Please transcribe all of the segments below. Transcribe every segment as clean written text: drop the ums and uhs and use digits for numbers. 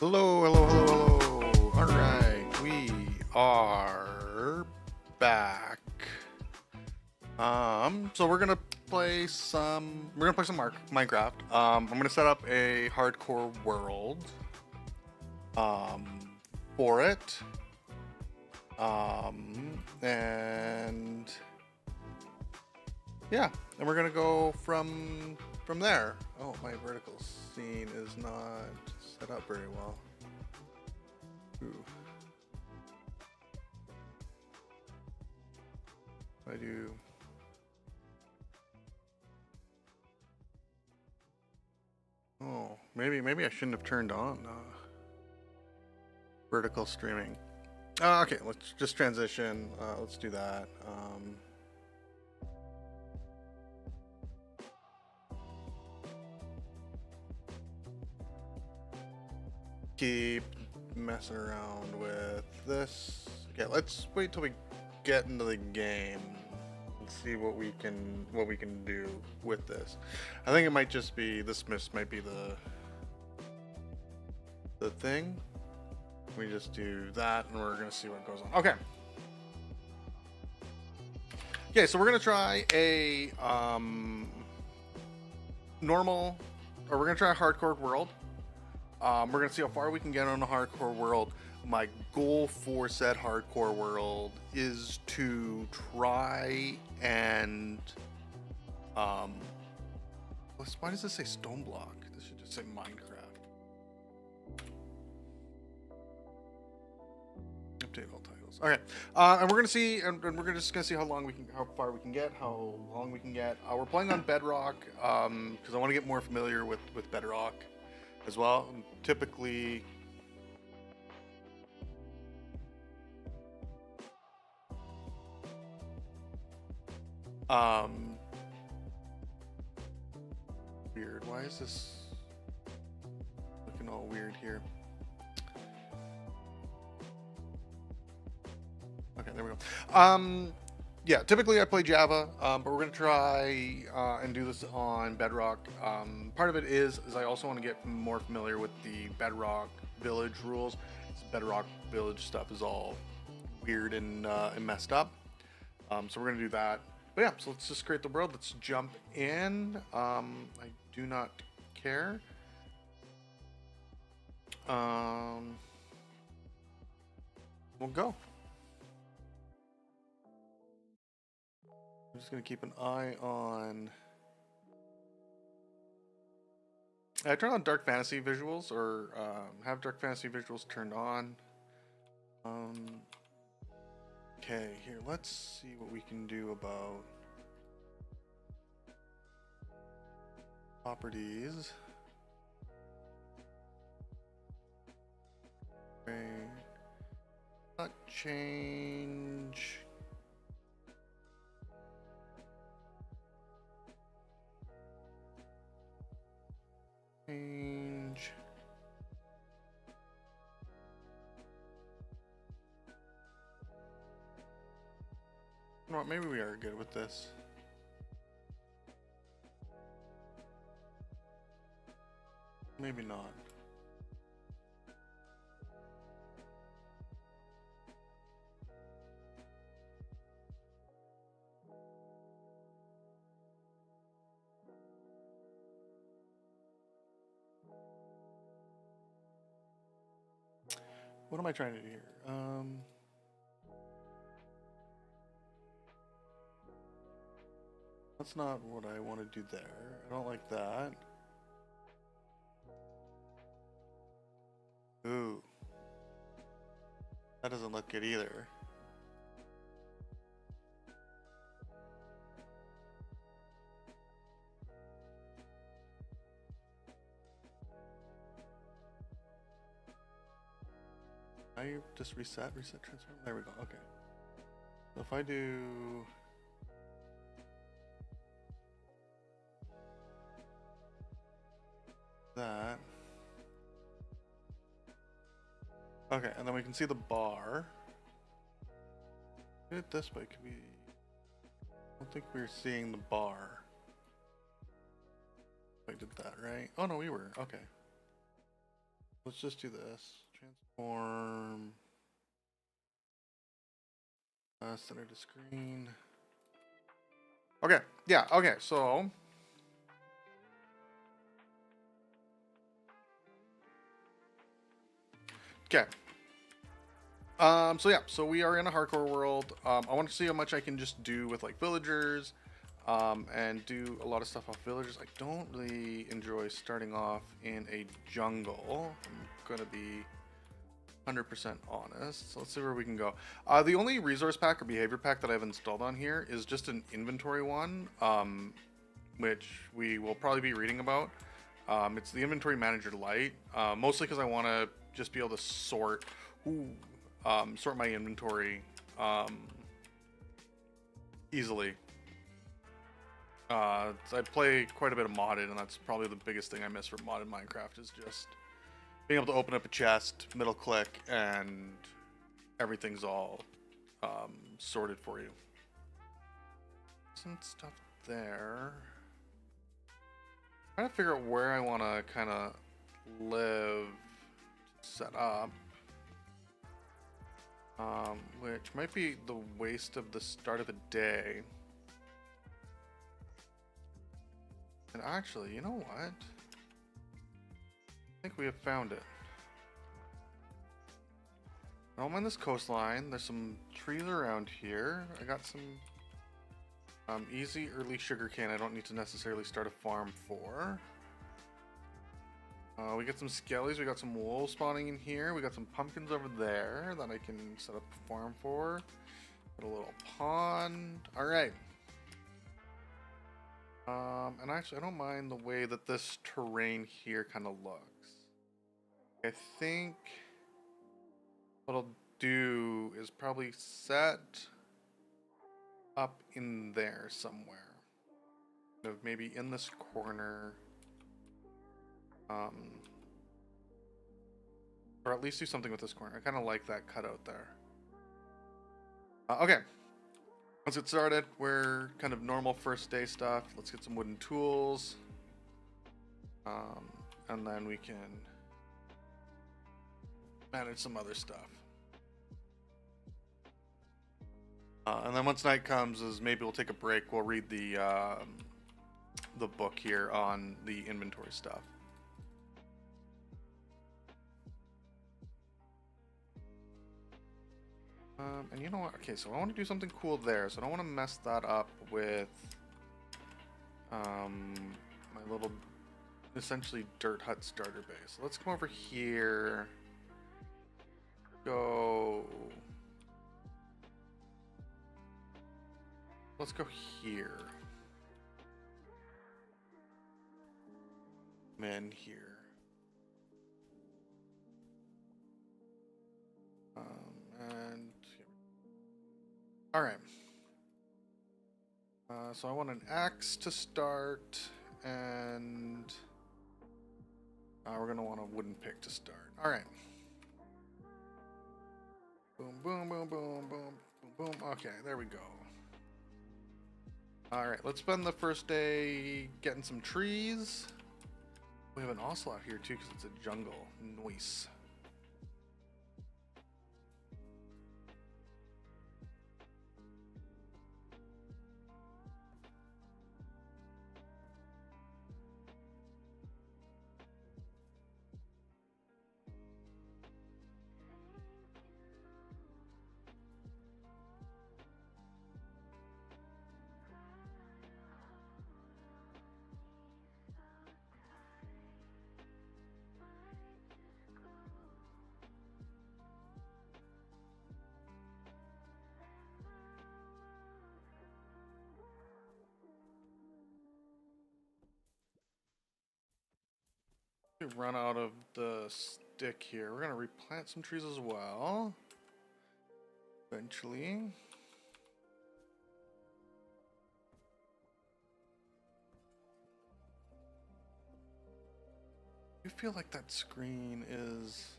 Hello, hello, hello, hello. All right, we are back. So we're gonna play some Minecraft. I'm gonna set up a hardcore world. Um, for it. And yeah, and we're gonna go from there. Oh, my vertical scene is not set up very well. Ooh. I do. Oh, maybe I shouldn't have turned on vertical streaming. Okay, let's just transition. Let's do that. Keep messing around with this. Okay, let's wait till we get into the game and see what we can do with this. I think it might just be this might be the thing. We just do that and we're gonna see what goes on. Okay. Okay, so we're gonna try a normal, or we're gonna try a hardcore world. We're gonna see how far we can get on a hardcore world. My goal for said hardcore world is to try and why does this say stone block? This should just say Minecraft. Update all titles. Okay, and we're gonna see, and we're just gonna see how far we can get, how long we can get. We're playing on Bedrock because I want to get more familiar with Bedrock as well. Typically, weird. Why is this looking all weird here? Okay, there we go. Yeah, typically I play Java, but we're gonna try and do this on Bedrock. Part of it is I also want to get more familiar with the Bedrock village rules. This Bedrock village stuff is all weird and messed up. So we're gonna do that. But yeah, so let's just create the world. Let's jump in. I do not care. We'll go. I'm just gonna keep an eye on. I turn on dark fantasy visuals, or have dark fantasy visuals turned on. Okay, here, let's see what we can do about properties. Okay. Not change. Change. You know what, maybe we are good with this. Maybe not. What am I trying to do here? That's not what I want to do there. I don't like that. Ooh. That doesn't look good either. I just reset, transform. There we go. Okay. So if I do that. Okay, and then we can see the bar. Do it this way. Could we? I don't think we were seeing the bar. I did that right. Oh no, we were. Okay. Let's just do this. Transform. Center to screen. Okay, yeah, okay, so. Okay. So yeah, so we are in a hardcore world. I want to see how much I can just do with like villagers, and do a lot of stuff off villagers. I don't really enjoy starting off in a jungle. I'm gonna be 100% honest. So let's see where we can go. The only resource pack or behavior pack that I've installed on here is just an inventory one, which we will probably be reading about. It's the Inventory Manager Lite, mostly because I want to just be able to sort my inventory easily. I play quite a bit of modded, and that's probably the biggest thing I miss from modded Minecraft is just being able to open up a chest, middle click, and everything's all sorted for you. Some stuff there. Trying to figure out where I want to kind of live, set up. Which might be the waste of the start of the day. And actually, you know what? I think we have found it. I don't mind this coastline. There's some trees around here. I got some easy early sugarcane I don't need to necessarily start a farm for. We got some skellies, we got some wolves spawning in here, we got some pumpkins over there that I can set up a farm for. Got a little pond. Alright. And actually I don't mind the way that this terrain here kind of looks. I think what I'll do is probably set up in there somewhere. Maybe in this corner. Or at least do something with this corner. I kind of like that cutout there. Okay. Let's get started. We're kind of normal first day stuff. Let's get some wooden tools. And then we can manage some other stuff. And then once night comes, is maybe we'll take a break. We'll read the book here on the inventory stuff. And you know what? Okay, so I want to do something cool there. So I don't want to mess that up with my little, essentially dirt hut starter base. So let's come over here. Go. Let's go here. Come in here. And all right. So I want an axe to start, and we're gonna want a wooden pick to start. All right. Boom, boom, boom, boom, boom, boom, boom. Okay, there we go. All right, let's spend the first day getting some trees. We have an ocelot here too, because it's a jungle. Nice. Run out of the stick here. We're gonna replant some trees as well. Eventually. I feel like that screen is...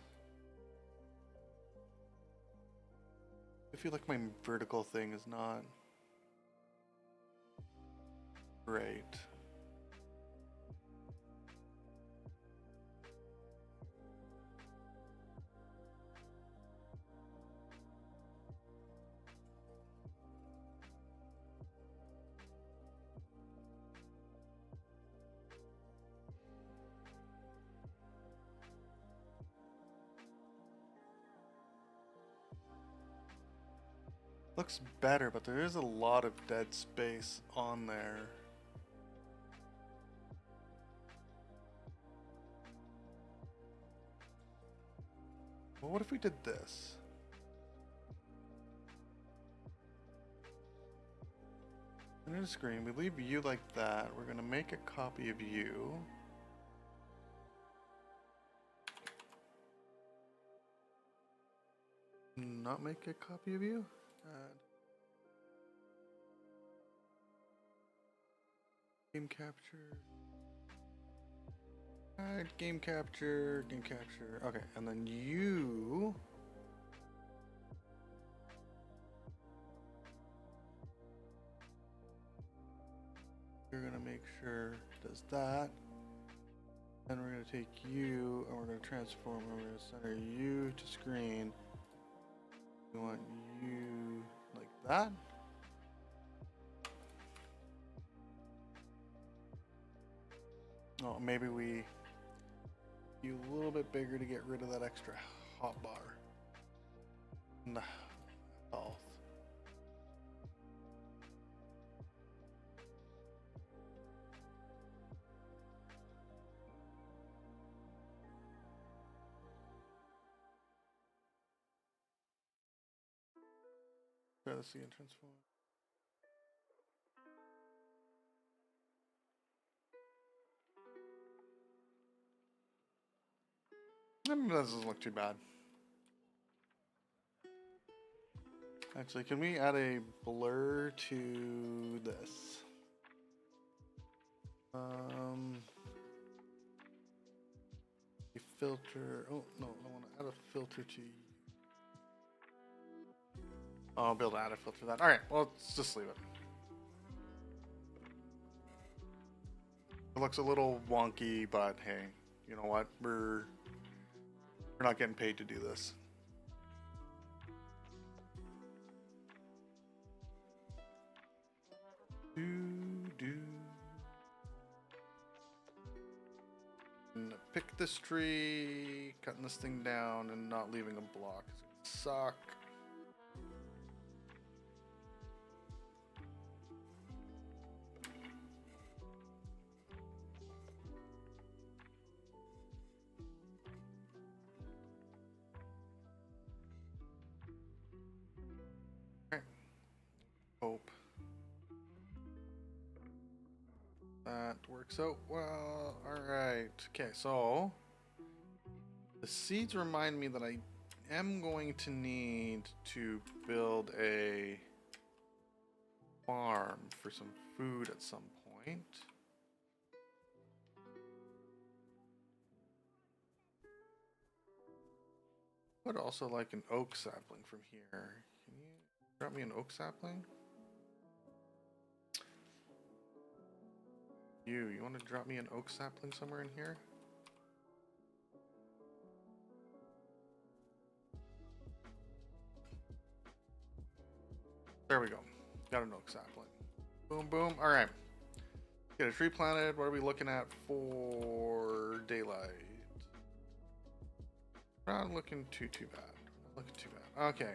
I feel like my vertical thing is not great. Looks better, but there is a lot of dead space on there. Well, what if we did this? In the screen, we leave you like that. We're gonna make a copy of you. Not make a copy of you? Game capture. Game capture, game capture. Okay, and then you. You're gonna make sure it does that. Then we're gonna take you and we're gonna transform. We're gonna center you to screen. We want you like that. Oh, maybe we you a little bit bigger to get rid of that extra hotbar. Nah, health. Try to see and transform. That doesn't look too bad. Actually, can we add a blur to this? A filter. Oh no, I want to add a filter to. Oh, I'll be able to add a filter to that. All right, well, let's just leave it. It looks a little wonky, but hey, you know what? We're not getting paid to do this. And pick this tree, cutting this thing down, and not leaving a block. It's gonna suck. Hope that works out well. Alright. Okay, so the seeds remind me that I am going to need to build a farm for some food at some point. Would also like an oak sapling from here. Can you drop me an oak sapling? You want to drop me an oak sapling somewhere in here? There we go. Got an oak sapling. Boom, boom. All right. Get a tree planted. What are we looking at for daylight? Not looking too bad. Not looking too bad. Okay.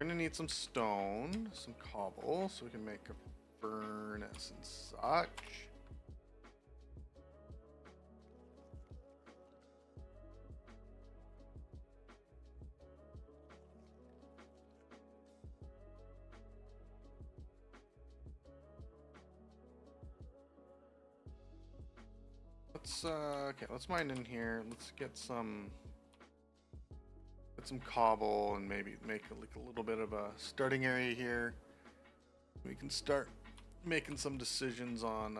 We're gonna need some stone, some cobble, so we can make a furnace and such. Let's mine in here. Let's get some cobble and maybe make like a little bit of a starting area here. We can start making some decisions on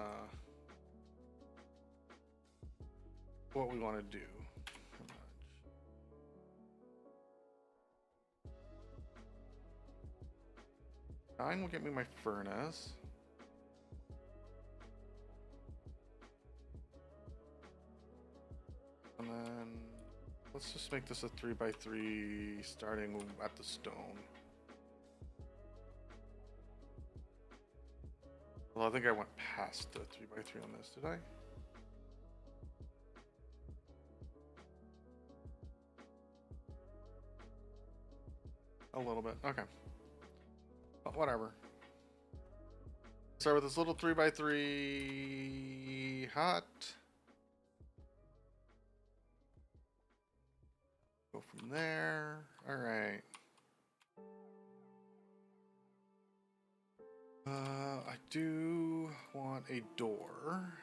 what we want to do. Nine will get me my furnace. And then let's just make this a 3x3 starting at the stone. Well, I think I went past the 3x3 on this, did I? a little bit. Okay. But whatever. Start with this little 3x3 hut. Go from there. Alright. I do want a door.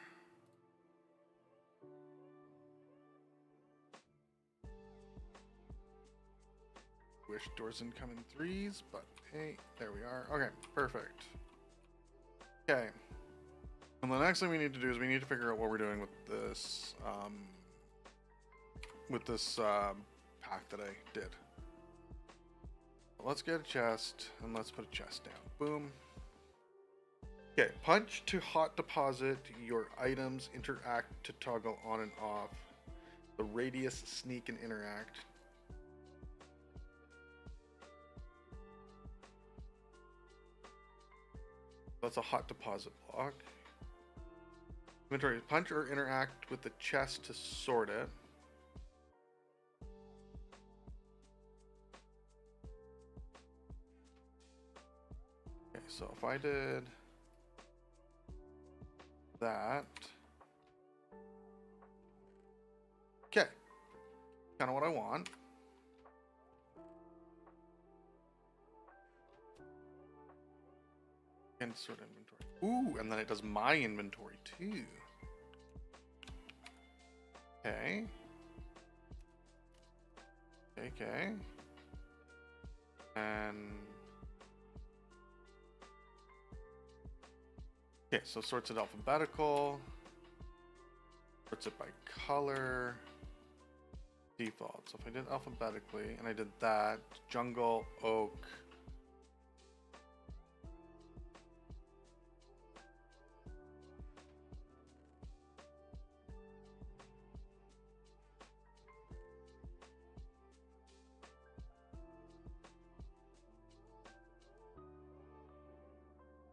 Wish doors didn't come in threes, but hey, there we are. Okay, perfect. Okay. And the next thing we need to do is we need to figure out what we're doing with this pack that I did. Let's get a chest and let's put a chest down. Boom. Okay, punch to hot deposit your items, interact to toggle on and off. The radius, sneak, and interact. That's a hot deposit block. Inventory, punch or interact with the chest to sort it. Okay, so if I did that. Okay, kind of what I want. And sort inventory. Ooh, and then it does my inventory too. Okay. Okay. And okay, so sorts it alphabetical. Sorts it by color. Default. So if I did alphabetically and I did that, jungle, oak.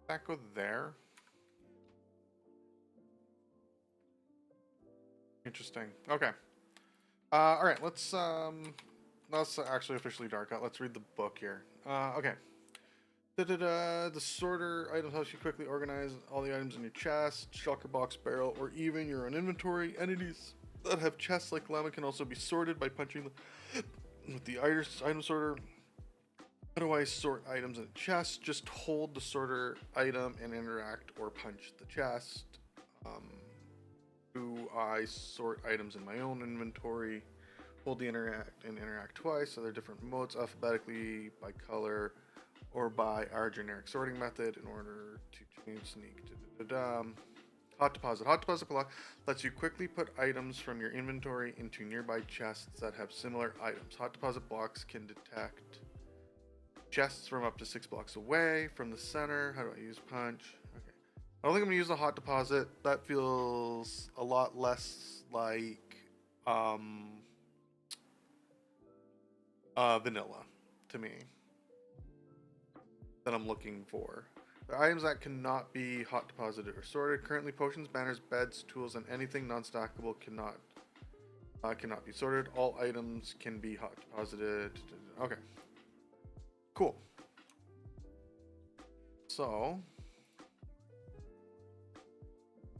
That go there. Interesting. Okay. All right. Let's actually officially dark out. Let's read the book here. Okay. The sorter items helps you quickly organize all the items in your chest, shulker box, barrel, or even your own inventory. Entities that have chests like lemon can also be sorted by punching with the item sorter. How do I sort items in a chest? Just hold the sorter item and interact or punch the chest. Do I sort items in my own inventory? Hold the interact twice, so they're different modes alphabetically, by color, or by our generic sorting method in order to change sneak. Hot deposit. Hot deposit block lets you quickly put items from your inventory into nearby chests that have similar items. Hot deposit blocks can detect chests from up to 6 blocks away from the center. How do I use punch? Okay. I don't think I'm gonna use a hot deposit. That feels a lot less like vanilla to me that I'm looking for. The items that cannot be hot deposited or sorted. Currently, potions, banners, beds, tools, and anything non-stackable cannot be sorted. All items can be hot deposited. Okay. Cool. So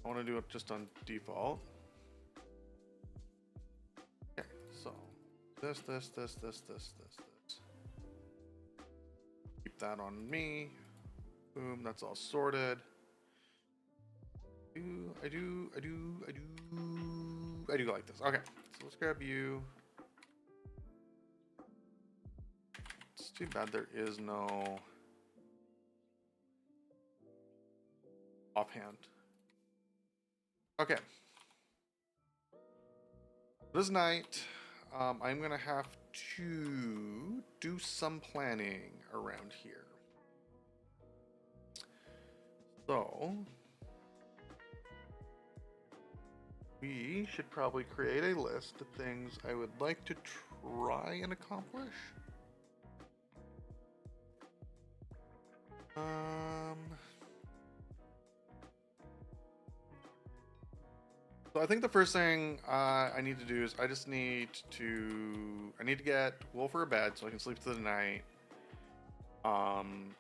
I want to do it just on default. Okay, so this. Keep that on me. Boom, that's all sorted. I do like this. Okay, so let's grab you. It's too bad there is no offhand. Okay. This night, I'm gonna have to do some planning around here. So we should probably create a list of things I would like to try and accomplish. So I think the first thing I need to do is I need to get Wolf for a bed so I can sleep through the night. And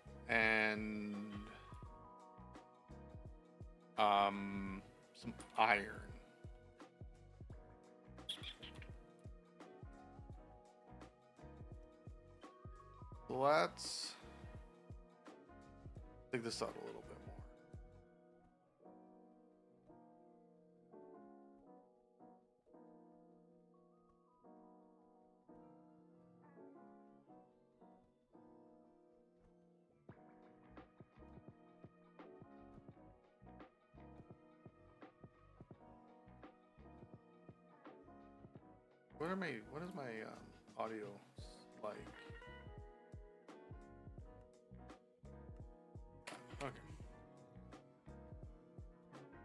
some iron. Let's dig this out a little bit more. What is my audio like?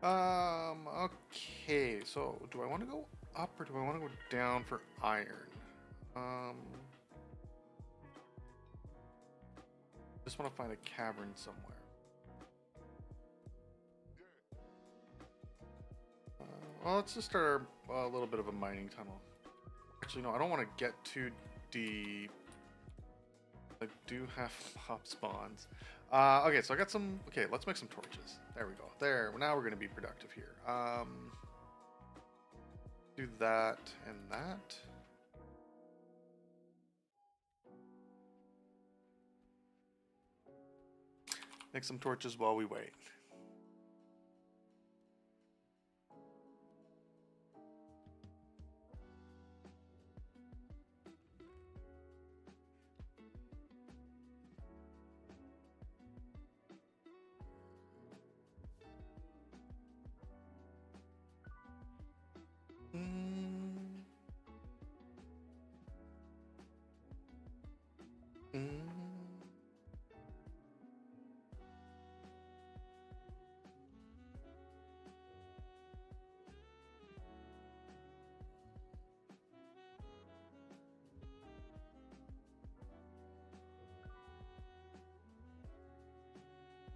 Okay, so do I want to go up or do I want to go down for iron? Just want to find a cavern somewhere. Well, let's just start a little bit of a mining tunnel. Actually, no, I don't want to get too deep. I do have mob spawns. Okay, so I got some. Okay, let's make some torches. There we go. There. Now we're going to be productive here. Do that and that. Make some torches while we wait.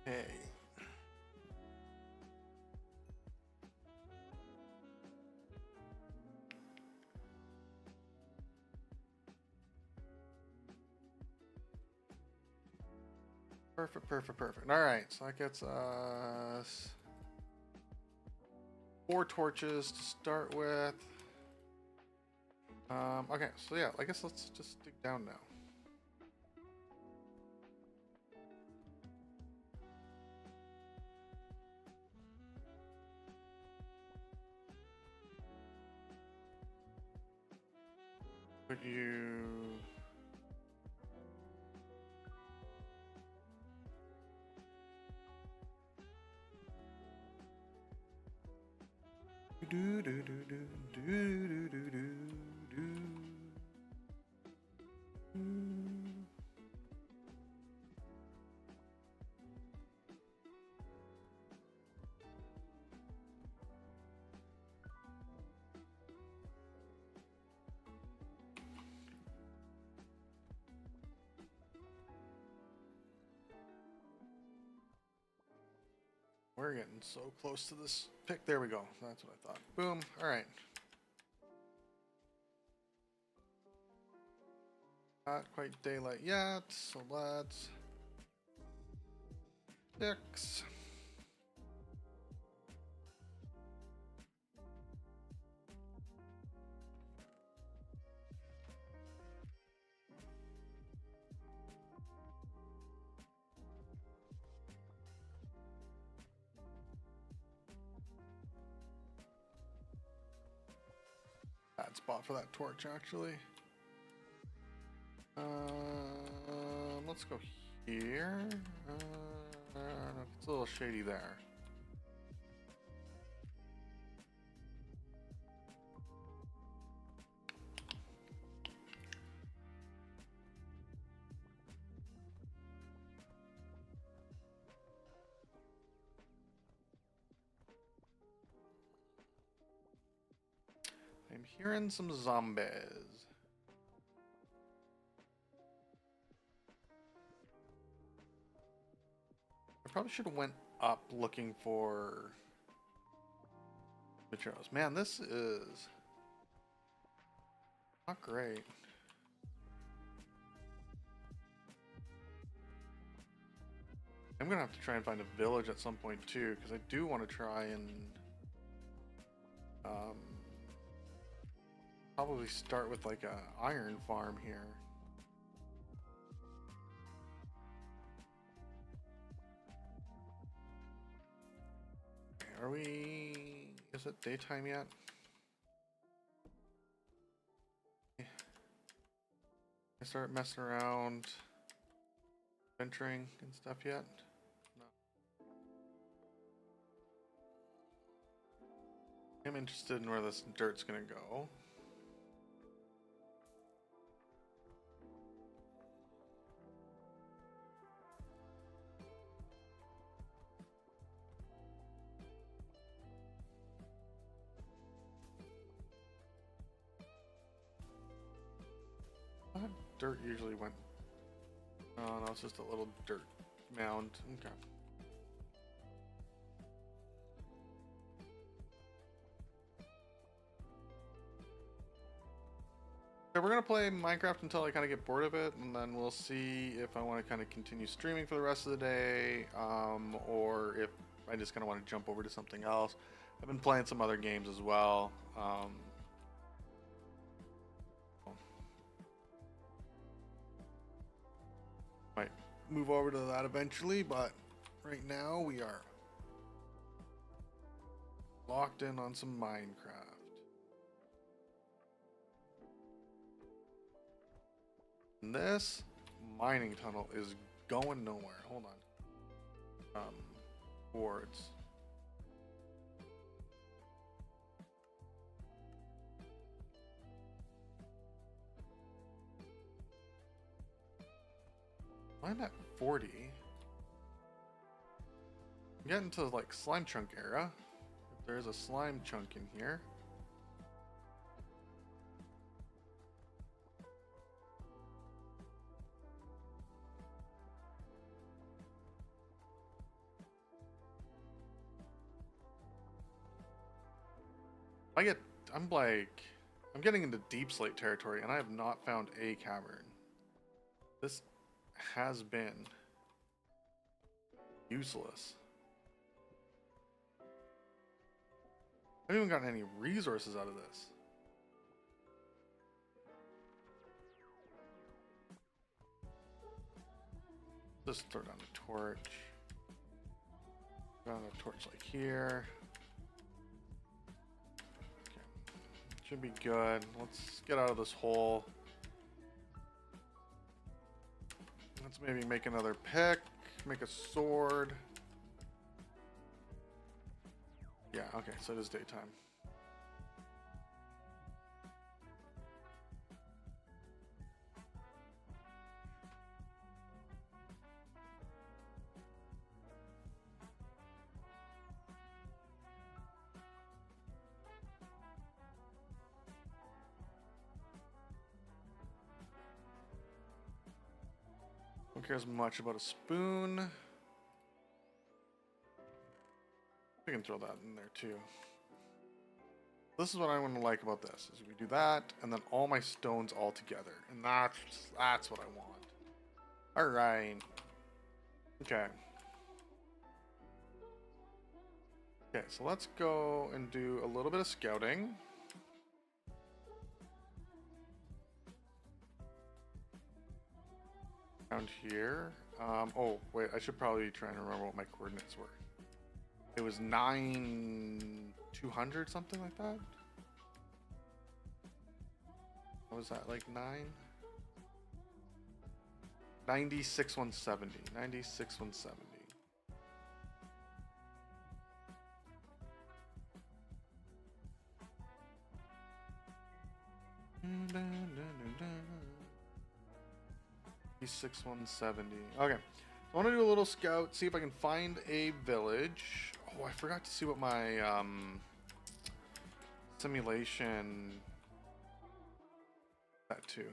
Hey. Perfect. All right, so that gets us 4 torches to start with. Okay, so yeah, I guess let's just dig down now. Put you... Do do do do do do do do do. We're getting so close to this pick. There we go. That's what I thought. Boom. All right. Not quite daylight yet, so let's fix. Bad spot for that torch, actually. Let's go here. It's a little shady there. I'm hearing some zombies. I probably should have went up looking for materials. Man, this is not great. I'm gonna have to try and find a village at some point too, because I do want to try and probably start with like a iron farm here. Are we? Is it daytime yet? I start messing around, venturing and stuff yet? No. I'm interested in where this dirt's gonna go. I thought dirt usually went. Oh no, it's just a little dirt mound. Okay. So we're gonna play Minecraft until I kind of get bored of it, and then we'll see if I want to kind of continue streaming for the rest of the day, or if I just kind of want to jump over to something else. I've been playing some other games as well. Might move over to that eventually, but right now we are locked in on some Minecraft. And this mining tunnel is going nowhere. Hold on. Boards. I'm at 40. I'm getting to like slime chunk era. If there's a slime chunk in here. I'm getting into deep slate territory, and I have not found a cavern. This has been useless. I haven't even gotten any resources out of this. Just throw down the torch. Throw down a torch like here. Should be good. Let's get out of this hole. Let's maybe make another pick, make a sword. Yeah, okay, so it is daytime. Don't care as much about a spoon. We can throw that in there too. This is what I want to like about this, is we do that, and then all my stones all together. And that's what I want. Alright. Okay. Okay, so let's go and do a little bit of scouting. Around here. Oh, wait, I should probably try and remember what my coordinates were. It was 9,200, something like that? What was that, like 9? 96,170. 96,170. Dun, dun, dun, dun. 6170. Okay, so I want to do a little scout, see if I can find a village. Oh, I forgot to see what my simulation that too.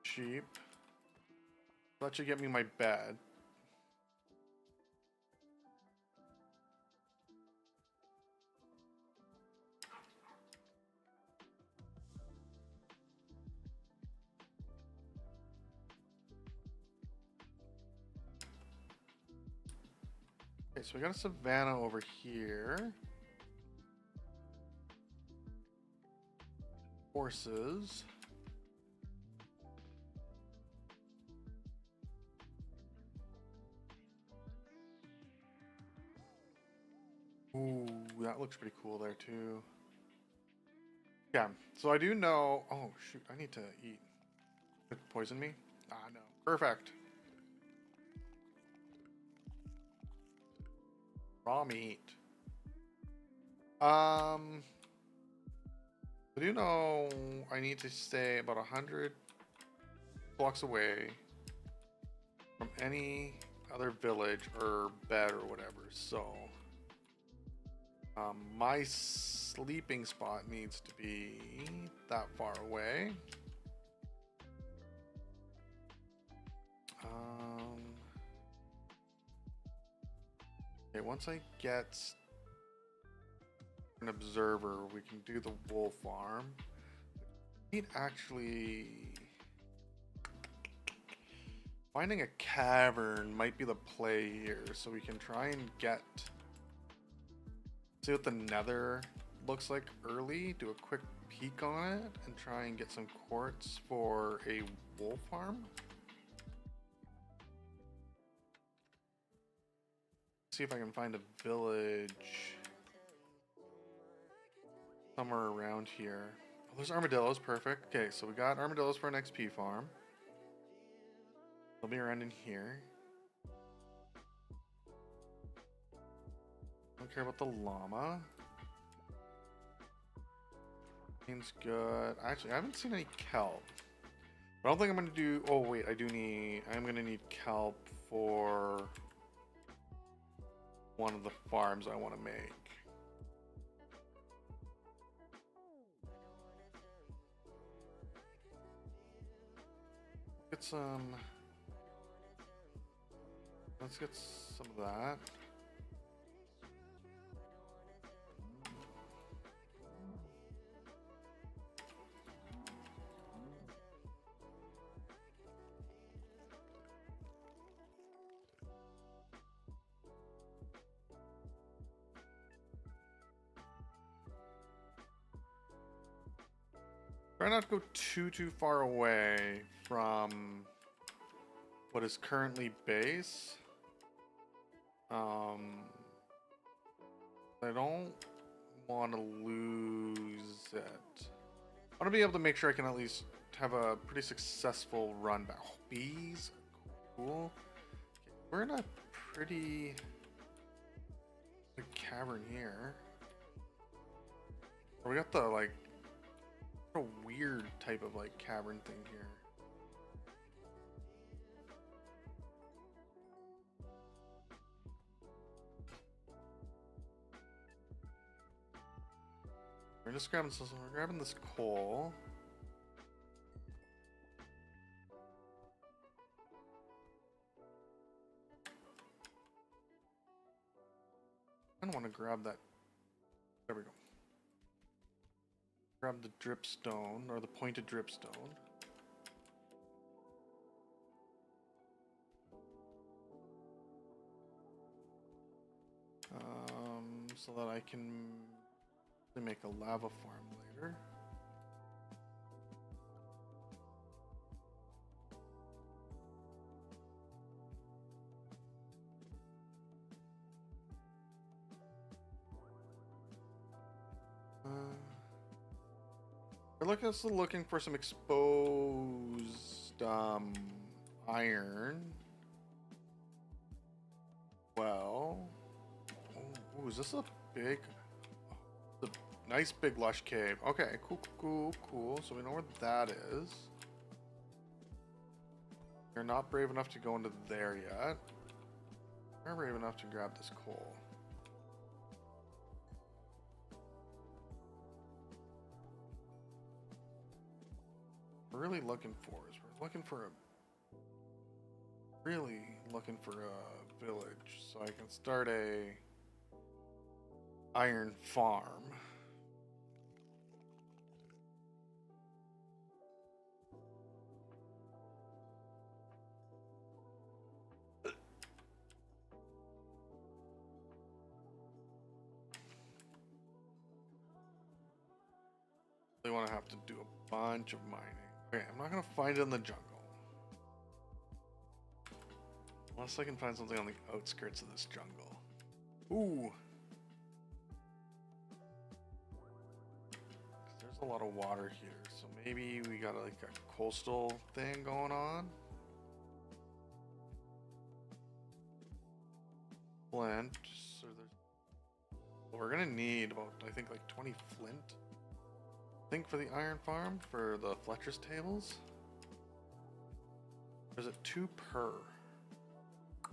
Sheep. That should get me my bed. so we got a savanna over here. Horses. Ooh, that looks pretty cool there too. Yeah, so I do know. Oh shoot, I need to eat. It poison me? Ah, no. Perfect. Raw meat. I do know I need to stay about 100 blocks away from any other village or bed or whatever. So, my sleeping spot needs to be that far away. Okay, once I get an observer, we can do the wool farm. Need actually finding a cavern might be the play here, so we can try and see what the nether looks like early, do a quick peek on it, and try and get some quartz for a wool farm. See if I can find a village somewhere around here. Oh, there's armadillos, perfect. Okay, so we got armadillos for an XP farm. They'll be around in here. Don't care about the llama. Seems good. Actually, I haven't seen any kelp. I don't think I'm gonna do. Oh wait, I'm gonna need kelp for one of the farms I want to make. Get some. Let's get some of that. Try not to go too far away from what is currently base. I don't want to lose it. I want to be able to make sure I can at least have a pretty successful run back. Oh, bees, cool. Okay, we're in a pretty big cavern here. We got the like a weird type of like cavern thing here. We're just grabbing this. We're grabbing this coal. I don't want to grab that. There we go. Grab the dripstone, or the pointed dripstone. So that I can make a lava farm later. We're still looking for some exposed iron. Well, ooh, is this a big, nice big lush cave? Okay, cool. So we know where that is. You're not brave enough to go into there yet. You're brave enough to grab this coal. Really looking for is really looking for a village so I can start a iron farm. have to do a bunch of mining. Okay, I'm not gonna find it in the jungle. Unless I can find something on the outskirts of this jungle. Ooh. There's a lot of water here, so maybe we got like a coastal thing going on. Flint. So we're gonna need about, I think, like 20 flint. I think for the iron farm, for the Fletcher's tables. Or is it 2 per? I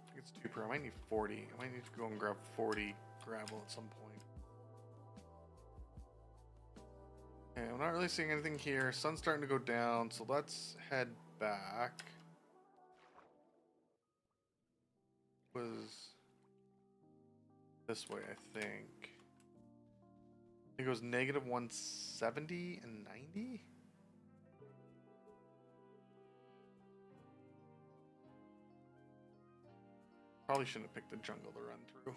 think it's 2 per. I might need 40. I might need to go and grab 40 gravel at some point. Okay, I'm not really seeing anything here. Sun's starting to go down, so let's head back. Was this way, I think. It goes negative 170 and 90. Probably shouldn't have picked the jungle to run through.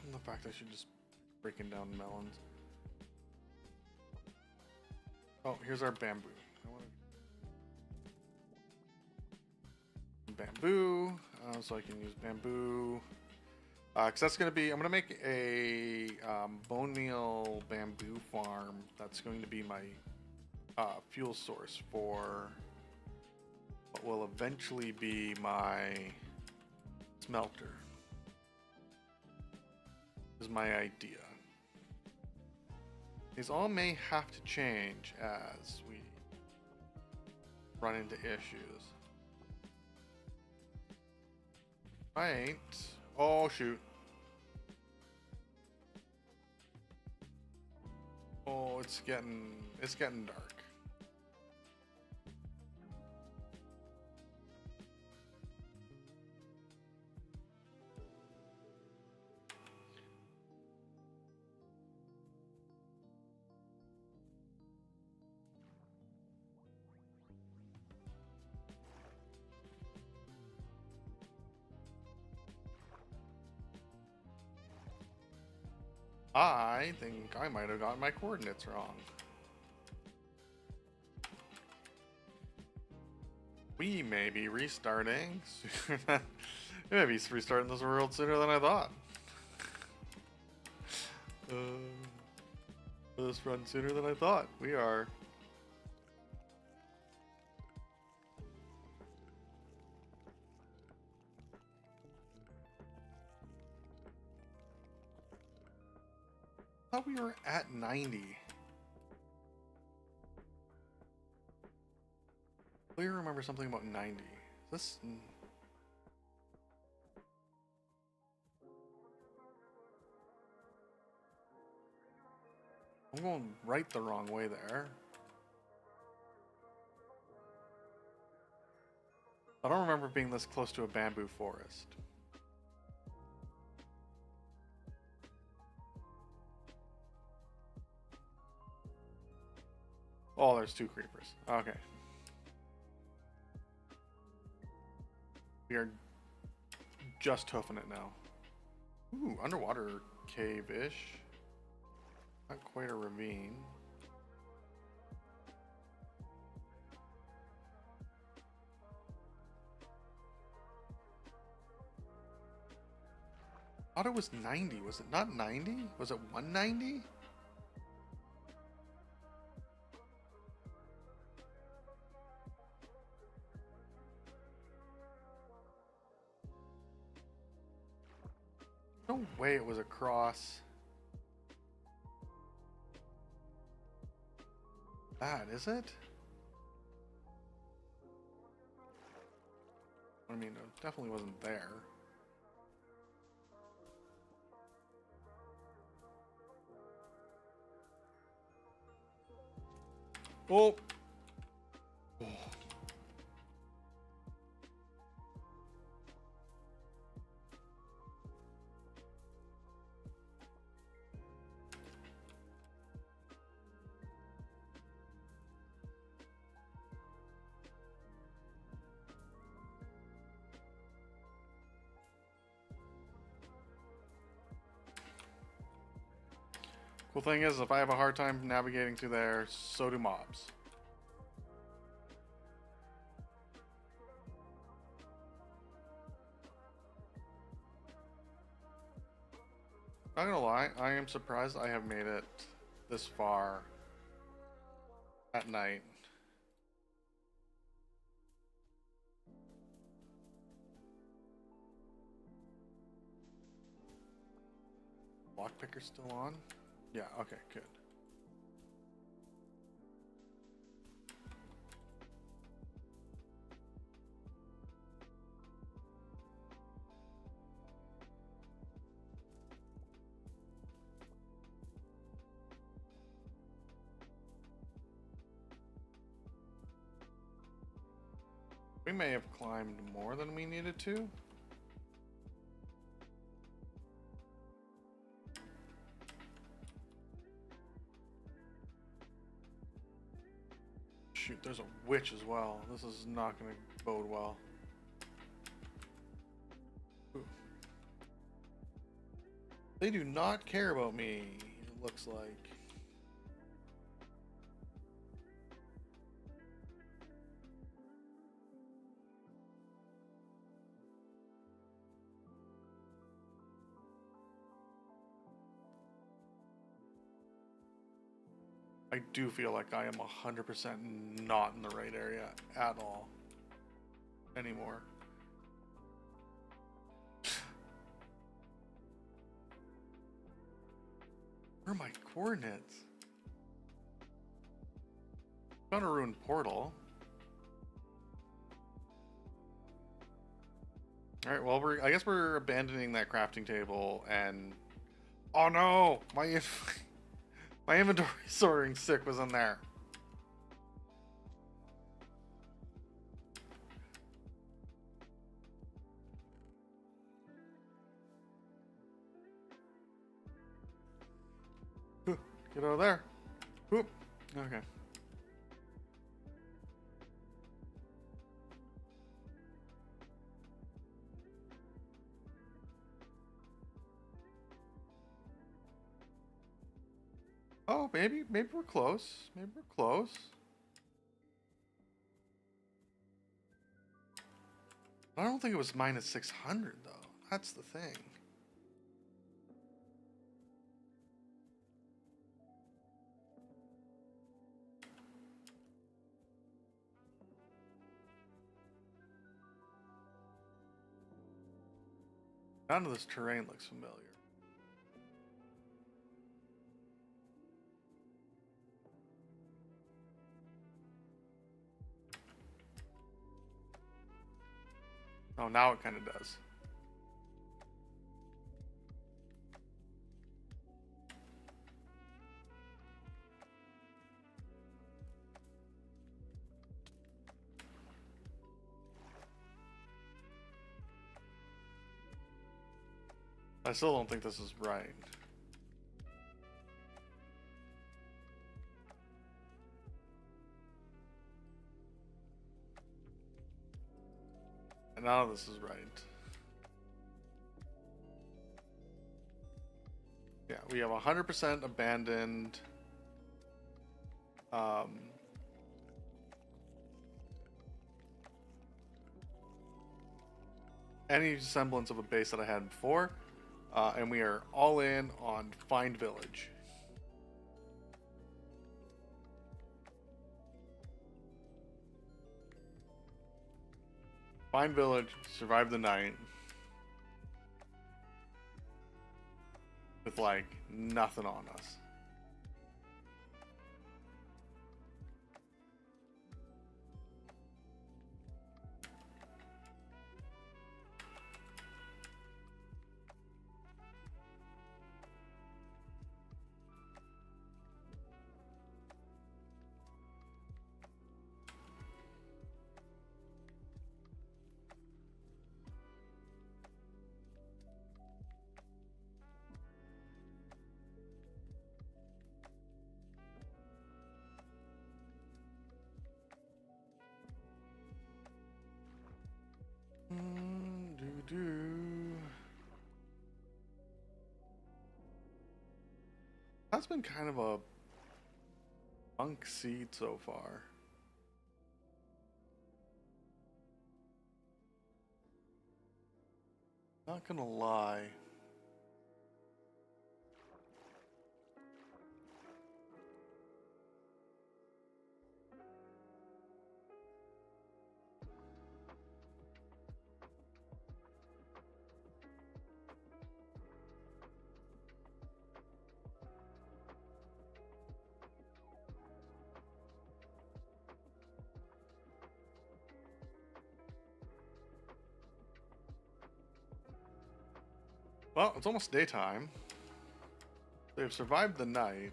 And the fact I should just breaking down melons. Oh, here's our bamboo. I want bamboo, so I can use bamboo. Because that's going to be, I'm going to make a bone meal bamboo farm. That's going to be my fuel source for what will eventually be my smelter. Is my idea. These all may have to change as we run into issues. Right. Oh shoot. Oh, it's getting dark. I think I might have gotten my coordinates wrong. We may be restarting sooner than... We may be restarting this world sooner than I thought. This run sooner than I thought. We are... I thought we were at 90. I clearly remember something about 90. This... I'm going right the wrong way there. I don't remember being this close to a bamboo forest. Oh, there's 2 creepers. Okay. We are just hoofing it now. Ooh, underwater cave-ish. Not quite a ravine. I thought it was 90. Was it not 90? Was it 190? No way it was across that, is it? I mean, it definitely wasn't there. Oh! Oh. Cool thing is, if I have a hard time navigating through there, so do mobs. Not gonna lie, I am surprised I have made it this far at night. Lockpicker's still on? Yeah, okay, good. We may have climbed more than we needed to. Shoot, there's a witch as well. This is not going to bode well. Ooh. They do not care about me, it looks like. I do feel like I am 100% not in the right area at all anymore. Where are my coordinates? Found a ruined portal. Alright, well, I guess we're abandoning that crafting table and... Oh no! My inventory sorting stick was in there. Get out of there. Whoop. Okay. Oh, maybe we're close. Maybe we're close. I don't think it was minus 600 though. That's the thing. None of this terrain looks familiar. Oh, now it kind of does. I still don't think this is right. And none of this is right. Yeah, we have 100% abandoned. Any semblance of a base that I had before. And we are all in on Find Village. Find Village, survive the night. With like nothing on us. has been kind of a bunk seed so far. Not gonna lie. Well, it's almost daytime. They've survived the night.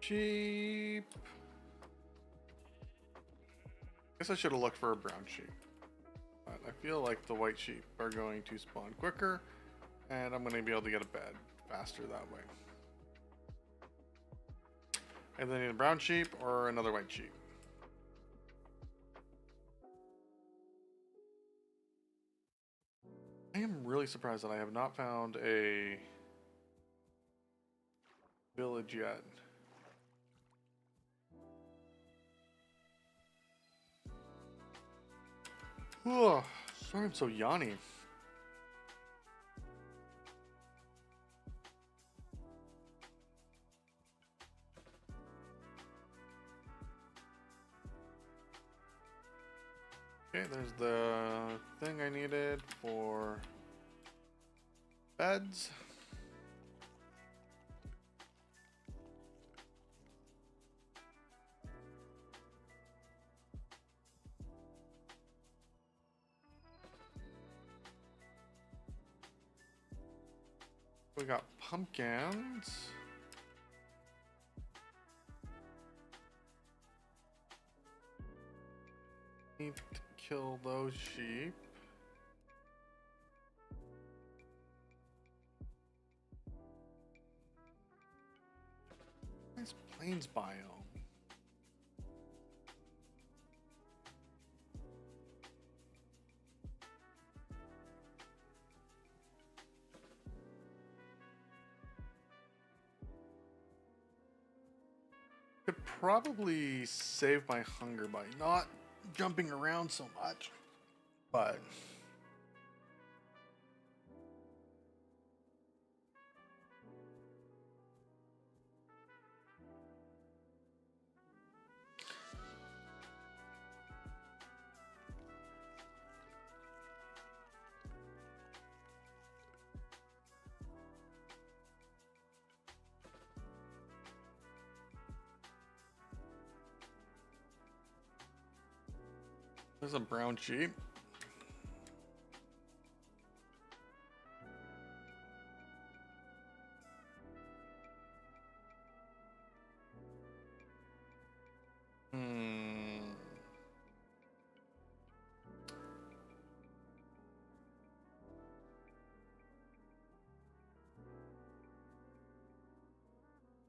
Sheep. Guess I should have looked for a brown sheep. But I feel like the white sheep are going to spawn quicker, and I'm going to be able to get a bed faster that way. And then need a brown sheep or another white sheep. I am really surprised that I have not found a village yet. Oh, sorry I'm so yawny. Okay, there's the thing I needed for beds. We got pumpkins. Need to kill those sheep. Nice plains biome. Could probably save my hunger by not jumping around so much, but there's a brown sheep.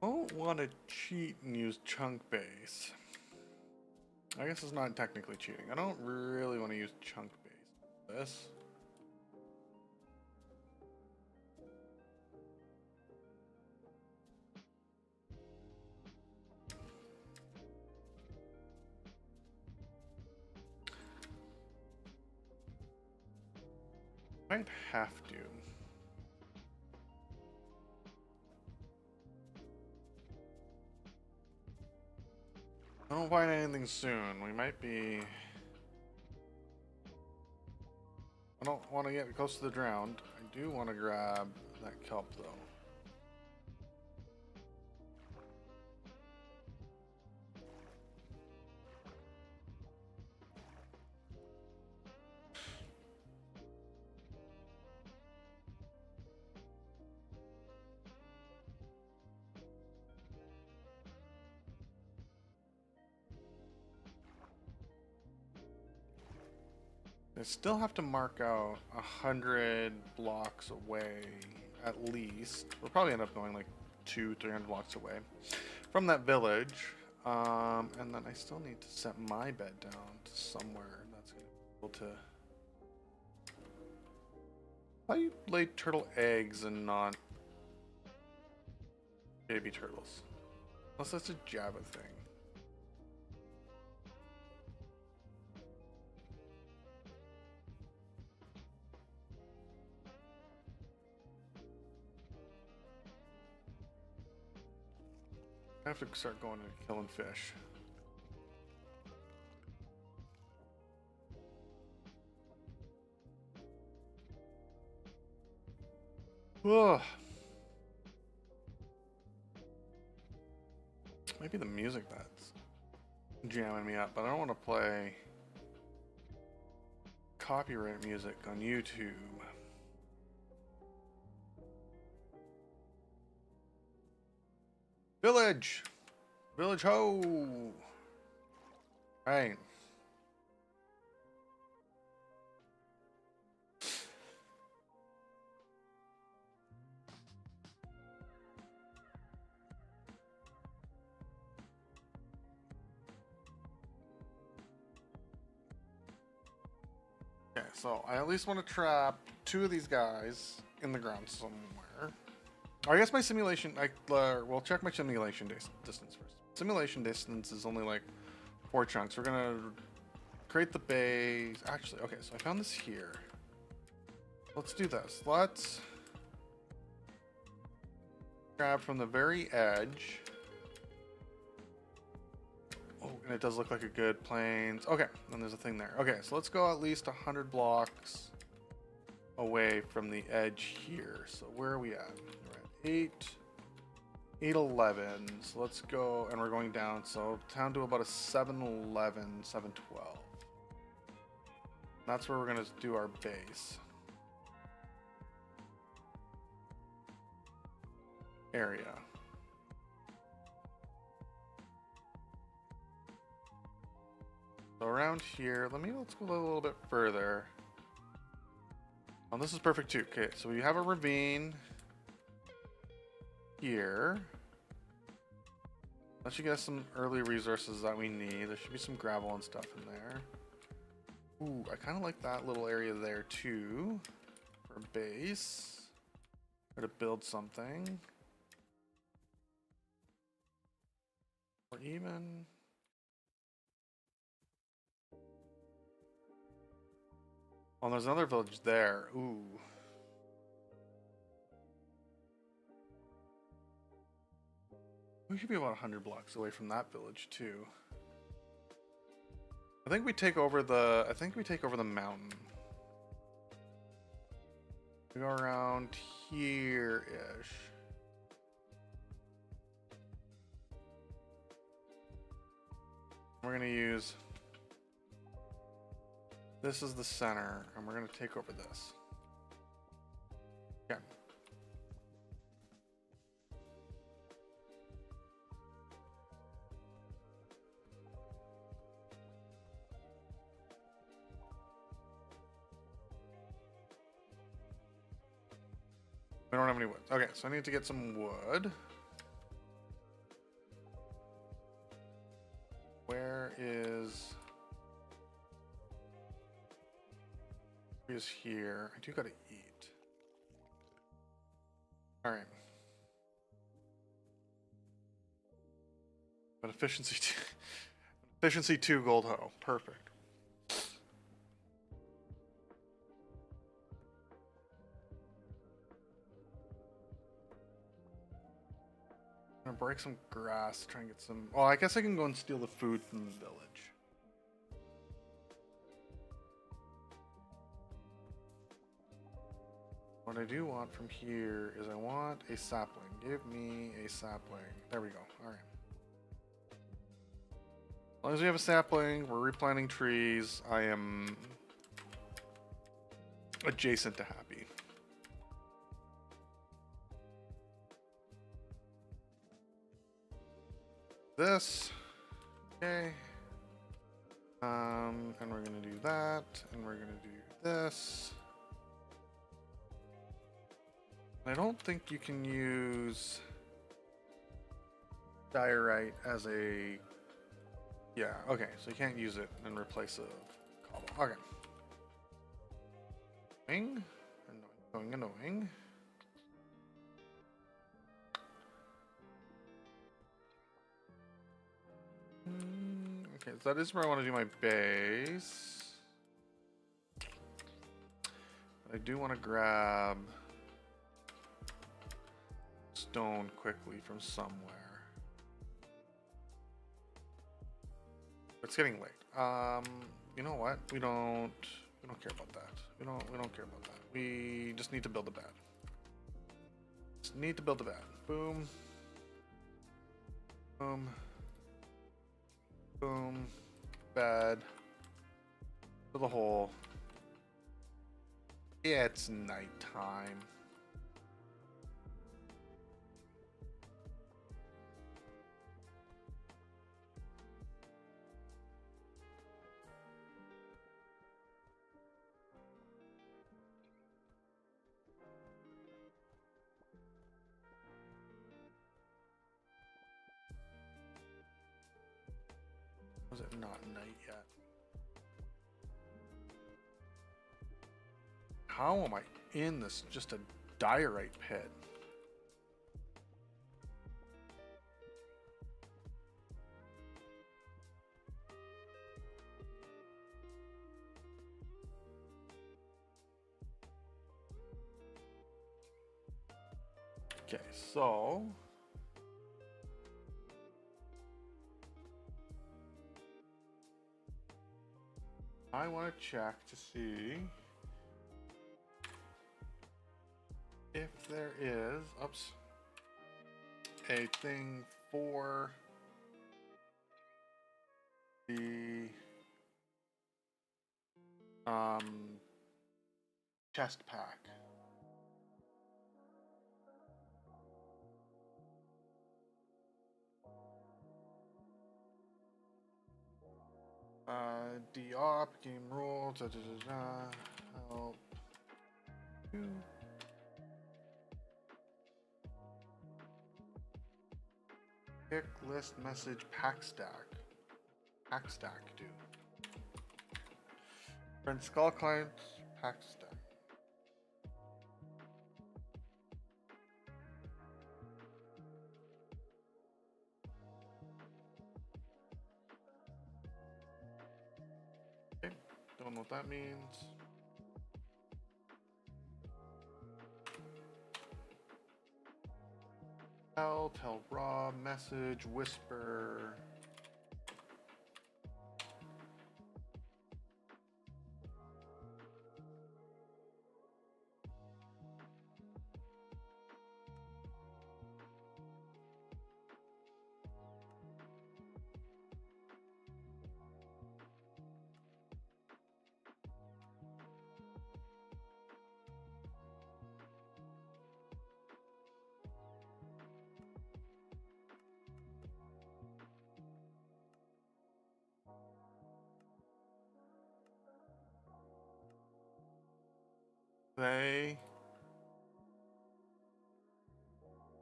I don't want to cheat and use chunk base. I guess it's not technically cheating. I don't really want to use chunk base. This. Might have to. I don't find anything soon. We might be... I don't want to get close to the drowned. I do want to grab that kelp though. I still have to mark out 100 blocks away, at least. We'll probably end up going like 200-300 blocks away from that village. And then I still need to set my bed down to somewhere that's going to be able to... How do you lay turtle eggs and not baby turtles? Unless that's a Java thing. I have to start going and killing fish. Ugh. Maybe the music that's jamming me up, but I don't want to play copyright music on YouTube. Village! Village ho! Right. Okay, so I at least want to trap 2 of these guys in the ground somewhere. I guess my simulation, we'll check my simulation distance first. Simulation distance is only like 4 chunks. We're gonna create the base. Actually, okay, so I found this here. Let's do this. Let's grab from the very edge. Oh, and it does look like a good plains. Okay, then there's a thing there. Okay, so let's go at least 100 blocks away from the edge here. So where are we at? 811. So let's go, and we're going down. So down to about a 711, 712. That's where we're gonna do our base area. So around here, let's go a little bit further. Oh, this is perfect too. Okay, so we have a ravine here. That should get us some early resources that we need. There should be some gravel and stuff in there. Ooh, I kind of like that little area there too for a base. Or to build something. Or even... Oh, there's another village there. Ooh. We could be about 100 blocks away from that village too. I think we take over the mountain. We go around here-ish. We're gonna use... This is the center, and we're gonna take over this. Yeah. We don't have any wood. Okay, so I need to get some wood. Where is... Is here. I do gotta eat. Alright. But efficiency 2. Efficiency 2 gold hoe. Perfect. gonna break some grass to try and get some. Oh, I guess I can go and steal the food from the village. What I do want from here is I want a sapling. Give me a sapling. There we go. All right. As long as we have a sapling, we're replanting trees. I am adjacent to happy. This. Okay. And we're gonna do that, and we're gonna do this. I don't think you can use diorite as a... Yeah, okay, so you can't use it in replace of cobble. Okay. Annoying. Okay, so that is where I want to do my base. I do want to grab stone quickly from somewhere. It's getting late. You know what? We don't care about that. We don't care about that. We just need to build a bed. Just need to build a bed. Boom. Boom. Boom. Bed. Build a hole. Yeah, it's nighttime. Was it not night yet? How am I in this? Just a diorite pit. Okay, so I want to check to see if there is, a thing for the chest pack. D-op, game rules, help you. Pick list message pack stack. Pack stack, dude. Friend skull clients, pack stack. Okay, don't know what that means. Tell Rob, message, whisper.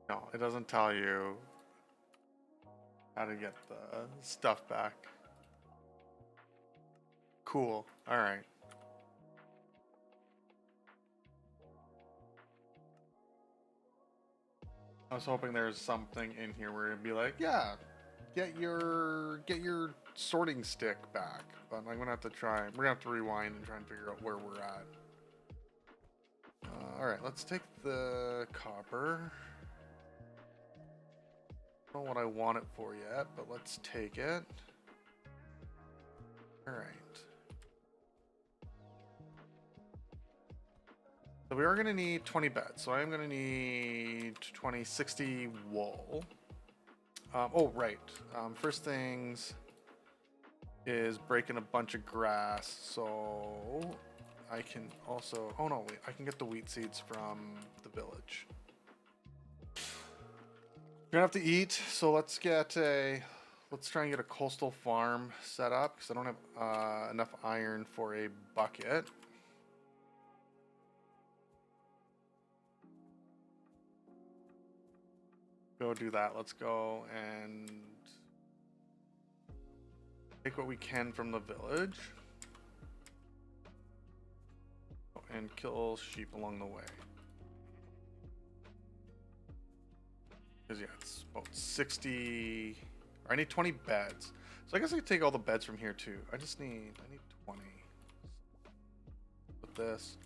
No, it doesn't tell you how to get the stuff back. Cool. All right. I was hoping there's something in here where it'd be like, yeah, get your sorting stick back. But I'm gonna have to try. We're gonna have to rewind and try and figure out where we're at. All right, let's take the copper. Don't know what I want it for yet, but let's take it. All right. So we are going to need 20 beds. So I am going to need 20, 60 wool. Oh, right. First things is breaking a bunch of grass. So I can also... Oh, no, wait. I can get the wheat seeds from the village. We're going to have to eat. So let's get a... Let's try and get a coastal farm set up because I don't have enough iron for a bucket. Go do that. Let's go and take what we can from the village and kill sheep along the way. Because yeah, it's about 60. I need 20 beds. So I guess I could take all the beds from here too. I need 20. With this,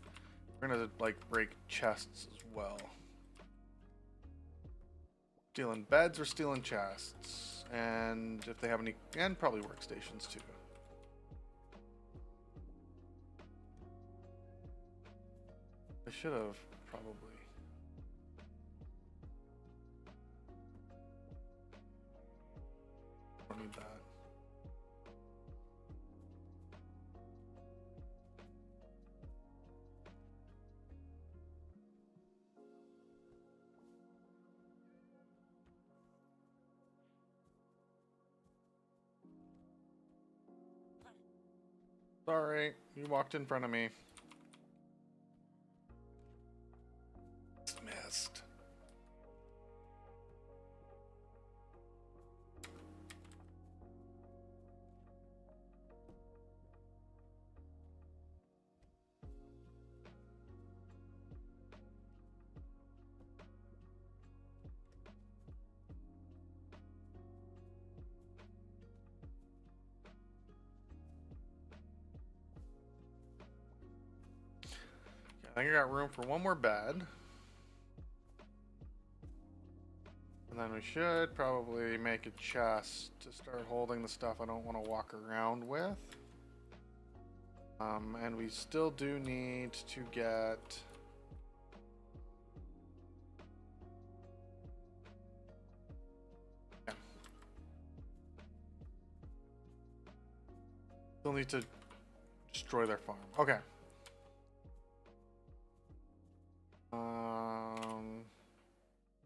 we're gonna like break chests as well. Stealing beds or stealing chests, and if they have any, and probably workstations too. I should have probably. Don't need that. Sorry, you walked in front of me. Missed. I think I got room for one more bed. And then we should probably make a chest to start holding the stuff I don't want to walk around with. And we still do need to get... Yeah. Still need to destroy their farm. Okay.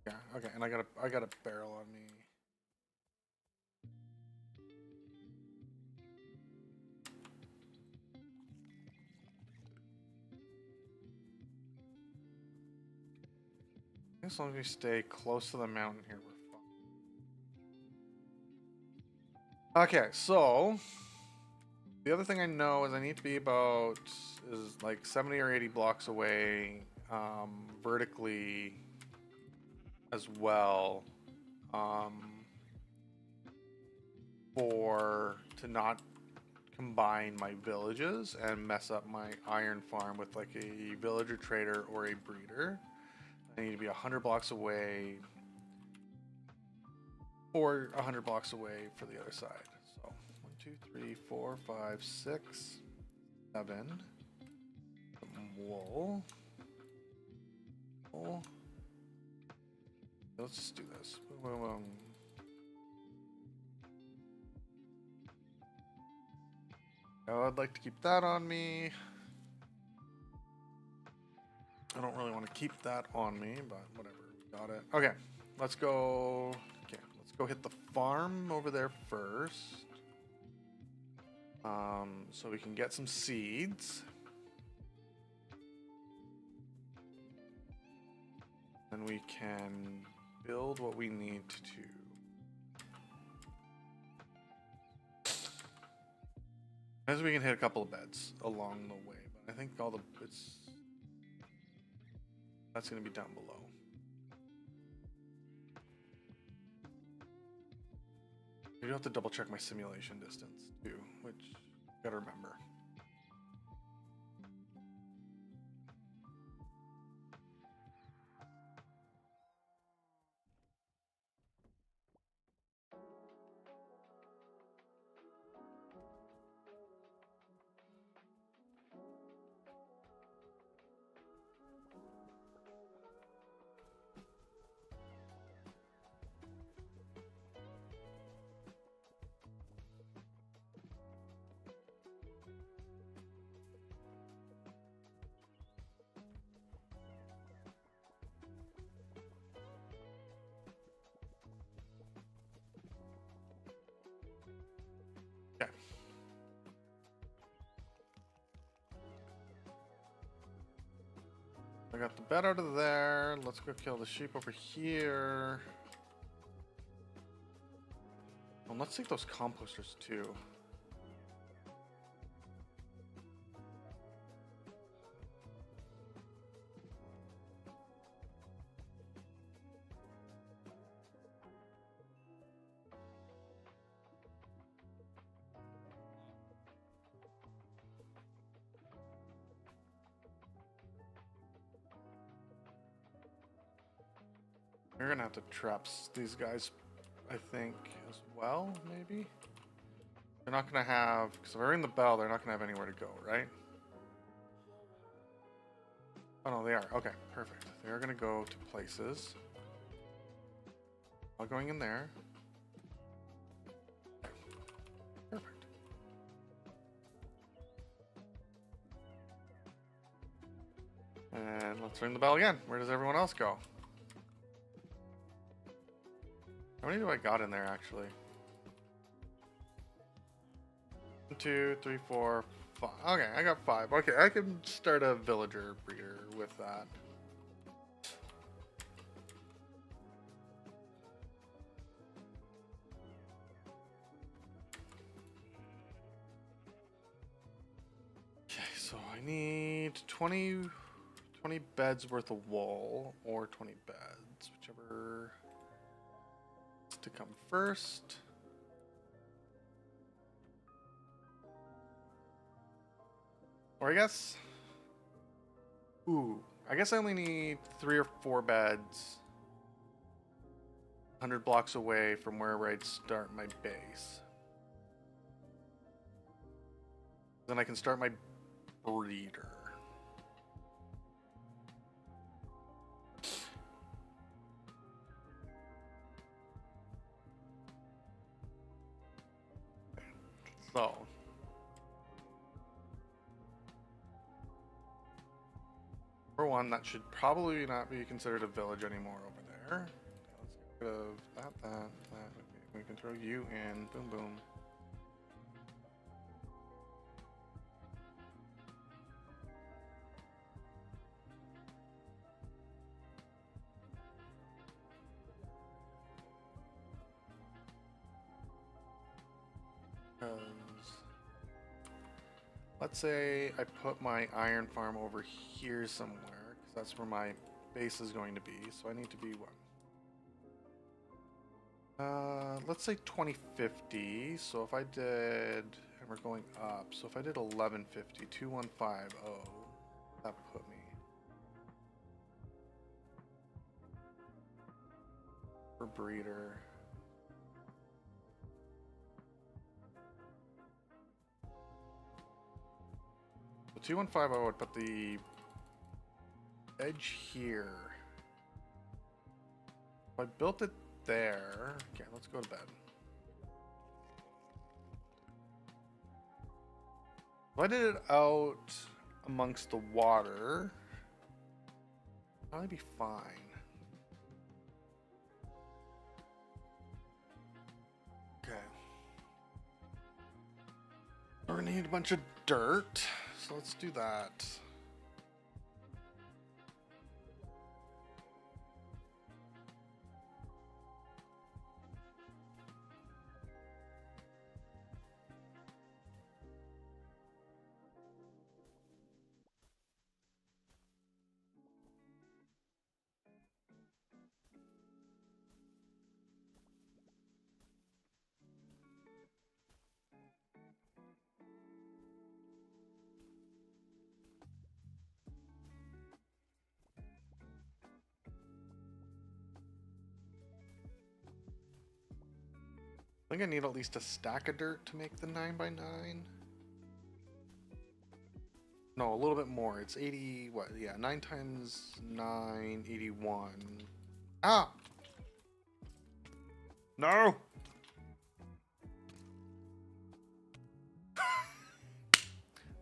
Yeah, okay, and I got a barrel on me. As long as we stay close to the mountain here, we're fine. Okay, so the other thing I know is I need to be about like 70 or 80 blocks away vertically as well to not combine my villages and mess up my iron farm with like a villager trader or a breeder. I need to be 100 blocks away or 100 blocks away for the other side. So 1, 2, 3, 4, 5, 6, 7. Some wool. Wool. Let's just do this. Oh, I'd like to keep that on me. I don't really want to keep that on me, but whatever. We got it. Okay, let's go. Okay, let's go hit the farm over there first. So we can get some seeds. Then we can build what we need to. As we can hit a couple of beds along the way, but I think all the that's going to be down below. I do have to double check my simulation distance too, which I gotta remember. Okay. I got the bed out of there. Let's go kill the sheep over here. Well, let's take those composters too. You're gonna have to trap these guys, I think, as well, maybe? They're not gonna have, because if I ring the bell, they're not gonna have anywhere to go, right? Oh no, they are. Okay, perfect. They're gonna go to places. All going in there. Perfect. And let's ring the bell again. Where does everyone else go? How many do I got in there, actually? 1, 2, 3, 4, 5. Okay, I got 5. Okay, I can start a villager breeder with that. Okay, so I need 20 beds worth of wool, or 20 beds, whichever is to come first. Or I guess, I guess I only need 3 or 4 beds 100 blocks away from wherever I'd start my base. Then I can start my breeder. So for one, that should probably not be considered a village anymore over there. Let's get rid of that. We can throw you in. Boom, boom. Let's say I put my iron farm over here somewhere, because that's where my base is going to be. So I need to be what? Let's say 2050. So if I did, and we're going up. So if I did 1150, 2150, that would put me. For breeder. So 2150 would put the edge here. If I built it there. Okay, let's go to bed. If I did it out amongst the water, probably be fine. Okay. We're gonna need a bunch of dirt, so let's do that. I think I need at least a stack of dirt to make the 9x9. No, a little bit more. It's 80, what? Yeah, 9 times 9, 81. Ah! No!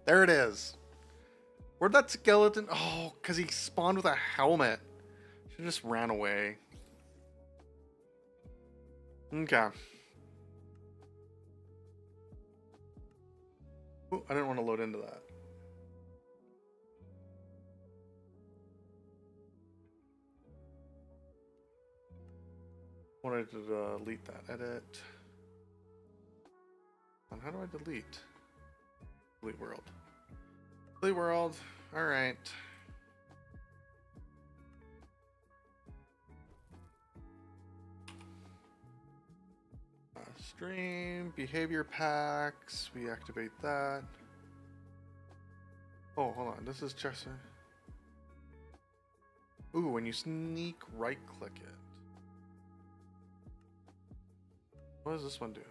There it is. Where'd that skeleton? Oh, because he spawned with a helmet. Should have just ran away. Okay. Ooh, I didn't want to load into that. Wanted to delete that. Edit. And how do I delete? Delete world. Delete world. All right. Stream behavior packs. We activate that. Oh, hold on. This is just. Ooh, when you sneak, right click it. What does this one do?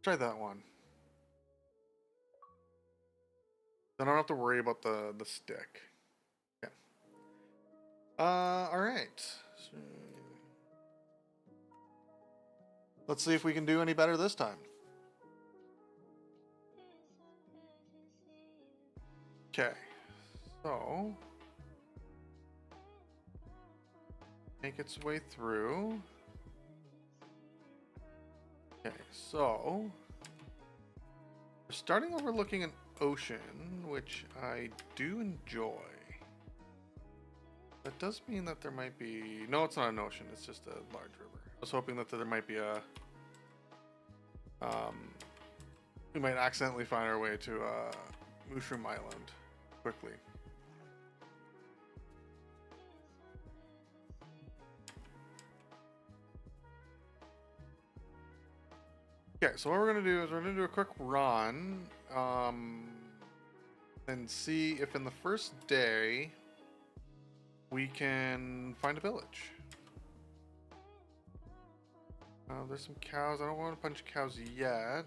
Try that one. I don't have to worry about the stick. Yeah. All right. So, let's see if we can do any better this time. Okay. So make its way through. Okay, so we're starting overlooking an ocean, which I do enjoy. That does mean that there might be... No, it's not an ocean. It's just a large river. I was hoping that there might be a... we might accidentally find our way to Mushroom Island quickly. Okay, so what we're going to do is we're going to do a quick run and see if in the first day we can find a village. There's some cows. I don't want to punch cows yet.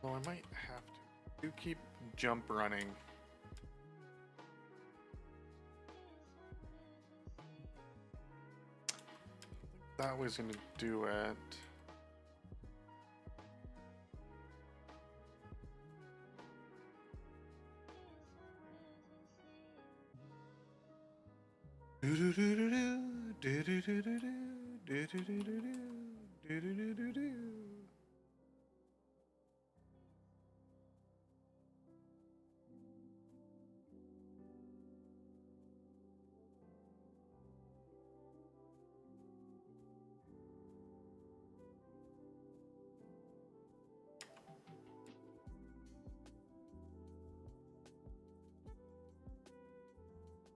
Well, I might have to. Do keep jump running. That was gonna do it. Do do do do do do do do do do do do do do do do do.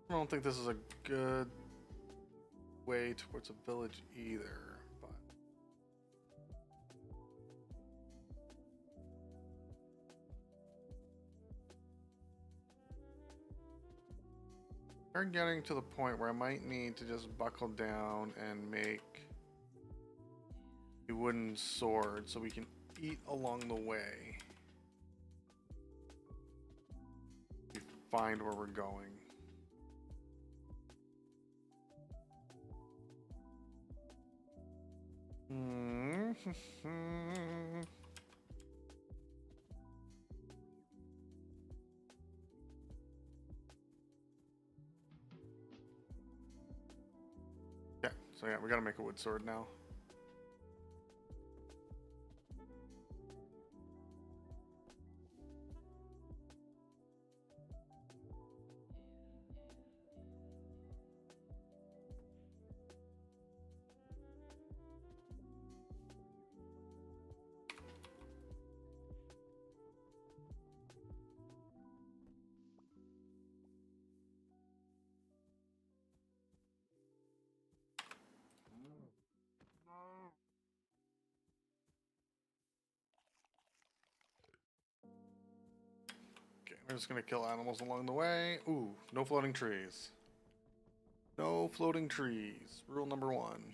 I don't think this is a good way towards a village either, but we're getting to the point where I might need to just buckle down and make a wooden sword so we can eat along the way. We find where we're going. Yeah, so yeah, we gotta make a wood sword now. Okay, we're just gonna kill animals along the way. Ooh, no floating trees. No floating trees. Rule number 1.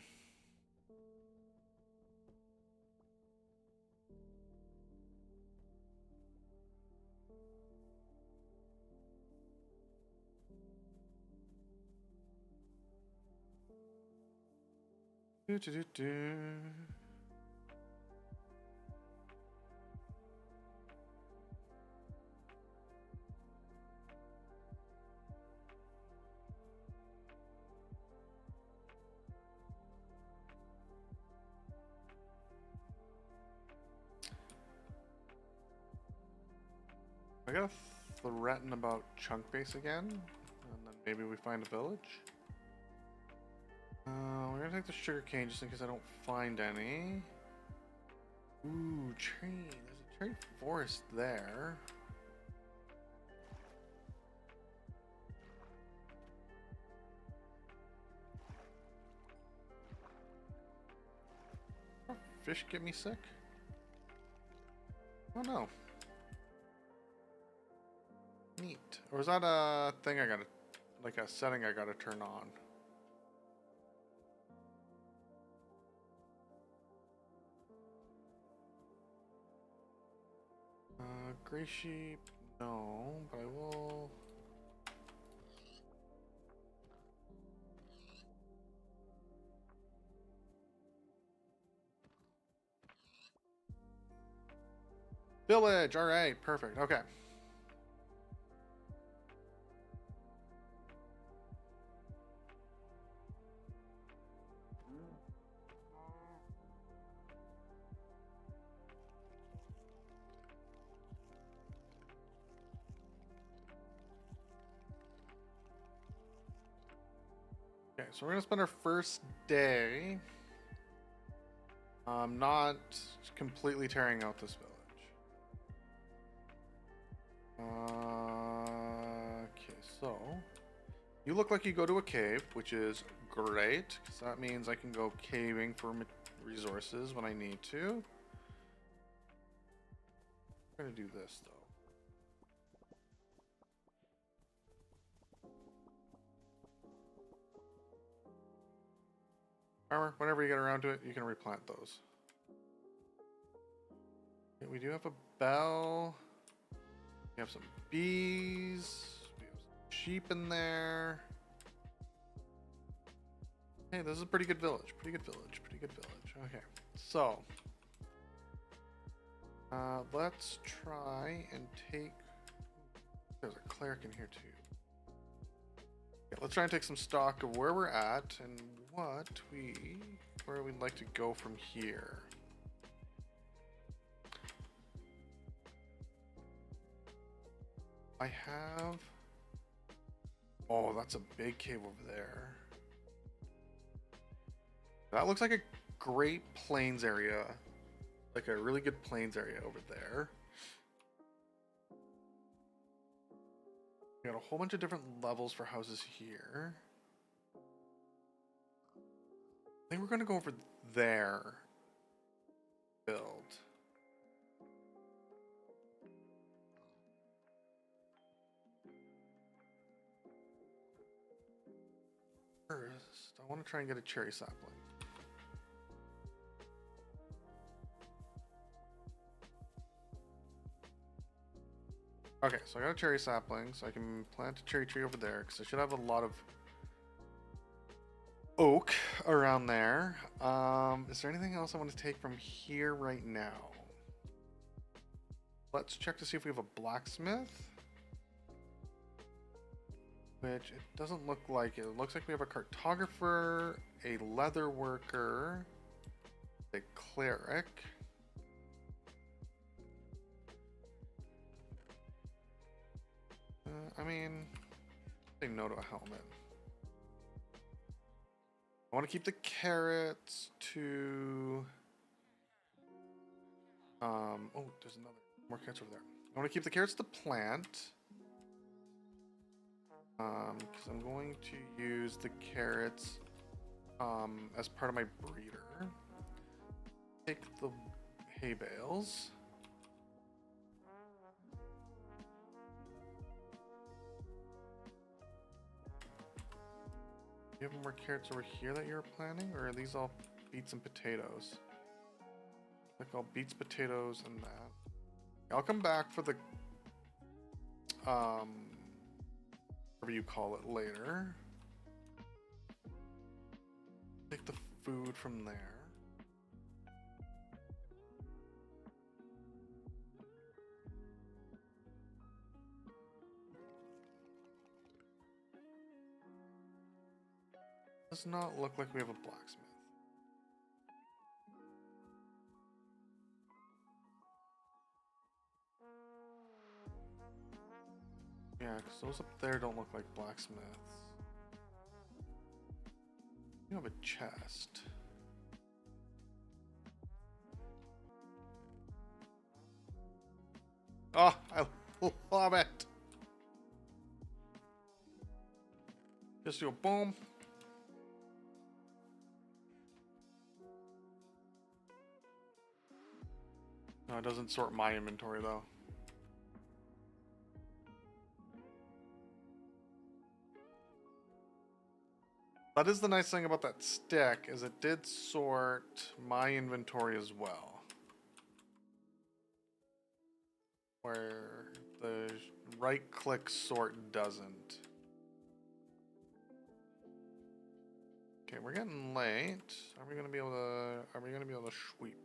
Do, do, do, do. I gotta threaten about chunk base again, and then maybe we find a village. We're gonna take the sugar cane just in case I don't find any. Ooh, tree. There's a tree forest there. Oh, fish get me sick? Oh no. Neat. Or is that a thing I gotta, like a setting I gotta turn on? Gray sheep, no, but I will. Village, all right, perfect, okay. Okay, so we're gonna spend our first day not completely tearing out this village. Okay, so you look like you go to a cave, which is great, because that means I can go caving for resources when I need to. I'm gonna do this though. Armor, whenever you get around to it, you can replant those. Okay, we do have a bell. We have some bees. We have some sheep in there. Hey, this is a pretty good village. Pretty good village. Pretty good village. Okay, so let's try and take. There's a cleric in here too. Yeah, let's try and take some stock of where we're at and where we'd like to go from here. I have. Oh, that's a big cave over there. That looks like a great plains area. Like a really good plains area over there. We got a whole bunch of different levels for houses here. I think we're gonna go over there. Build. First, I want to try and get a cherry sapling. Okay, so I got a cherry sapling, so I can plant a cherry tree over there, because I should have a lot of oak around there. Is there anything else I want to take from here right now? Let's check to see if we have a blacksmith. Which it doesn't look like it. It looks like we have a cartographer, a leather worker, a cleric. I mean, say no to a helmet. I want to keep the carrots to. Oh, there's more carrots over there. I want to keep the carrots to plant. Because I'm going to use the carrots as part of my breeder. Take the hay bales. Do you have more carrots over here that you're planting, or are these all beets and potatoes? Like all beets, potatoes, and that. I'll come back for the whatever you call it later. Take the food from there. Does not look like we have a blacksmith. Yeah, because those up there don't look like blacksmiths. You have a chest. Oh, I love it. Just do a boom. No, it doesn't sort my inventory though. That is the nice thing about that stick, is it did sort my inventory as well. Where the right click sort doesn't. Okay, we're getting late. Are we gonna be able to sweep?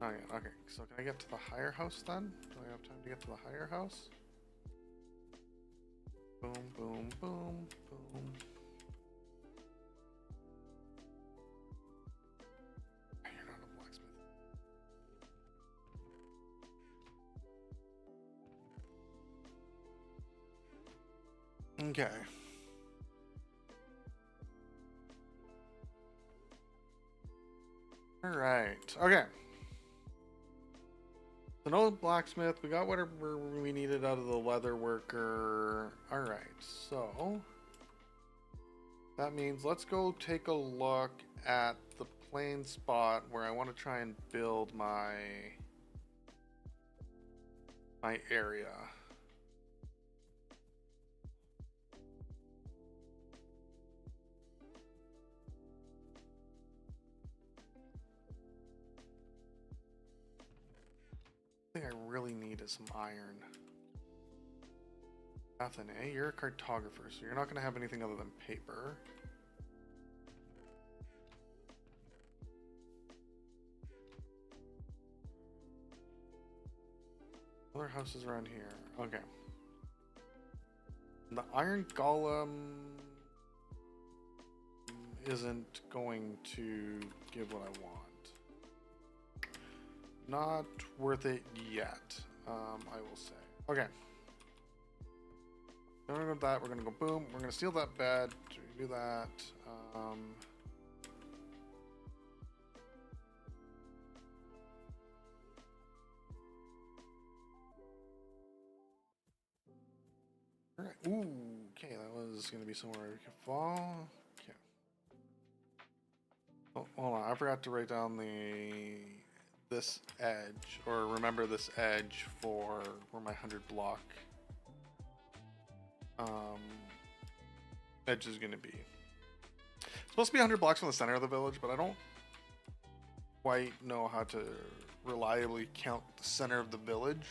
Oh yeah, okay. So can I get to the higher house then? Do I have time to get to the higher house? Boom, boom, boom, boom. You're not a blacksmith. Okay. All right. Okay. So no blacksmith. We got whatever we needed out of the leather worker. All right. So that means let's go take a look at the plain spot where I want to try and build my area. I really need is some iron. Nothing, eh? You're a cartographer, so you're not going to have anything other than paper. Other houses around here. Okay. The iron golem isn't going to give what I want. Not worth it yet, I will say. Okay. We're gonna go with that. We're gonna go boom. We're gonna steal that bed. Do that. All right. Ooh. Okay, that was gonna be somewhere we could fall. Okay. Oh, hold on. I forgot to write down this edge, or remember this edge for where my 100 block edge is going to be. It's supposed to be 100 blocks from the center of the village, but I don't quite know how to reliably count the center of the village.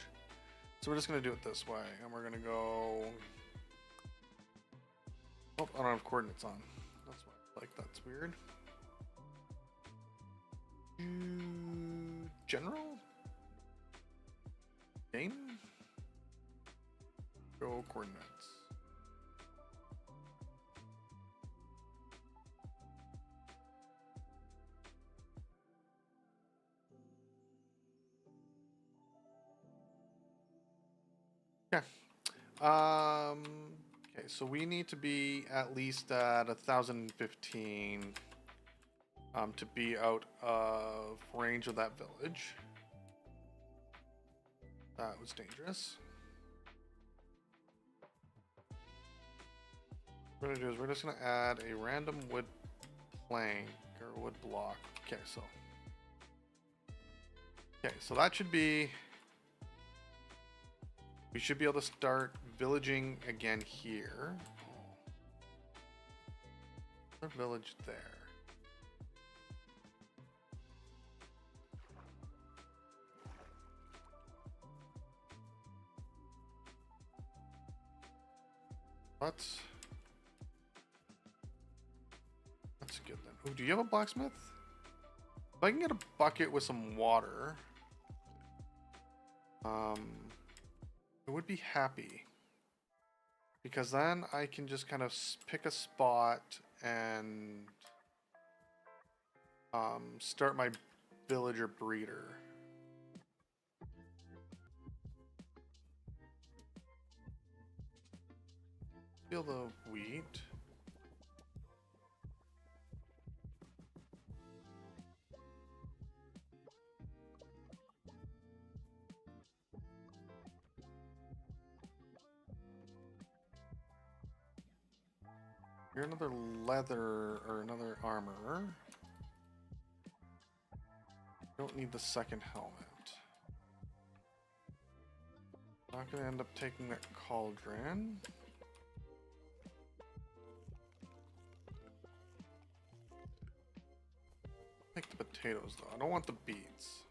So we're just going to do it this way, and we're going to go... Oh, I don't have coordinates on. That's why I like that's weird. General? Game? Go coordinates. Okay. Okay, so we need to be at least at 1,015 to be out of range of that village. That was dangerous. What we're gonna do is we're just gonna add a random wood plank or wood block. Okay, so that should be... We should be able to start villaging again here. Another village there. Let's looks good then. Oh, do you have a blacksmith? If I can get a bucket with some water, I would be happy. Because then I can just kind of pick a spot and start my villager breeder. Feel the wheat. You're another leather or another armor. Don't need the second helmet. Not gonna end up taking that cauldron. Take the potatoes though. I don't want the beets.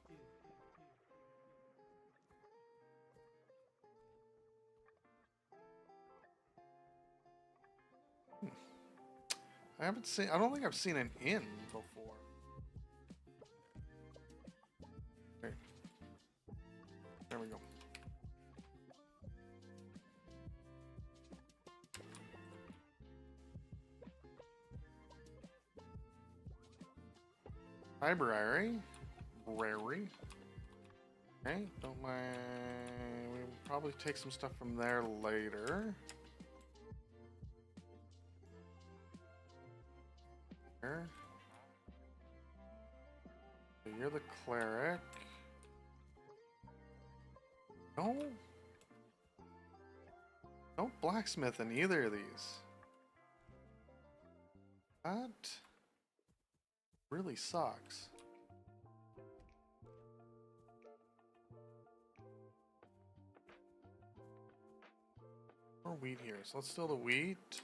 I don't think I've seen an inn before. Okay. There we go. Library. Rary. Okay, don't mind. We'll probably take some stuff from there later. So you're the cleric. No. No blacksmith in either of these. That really sucks. More wheat here. So let's steal the wheat.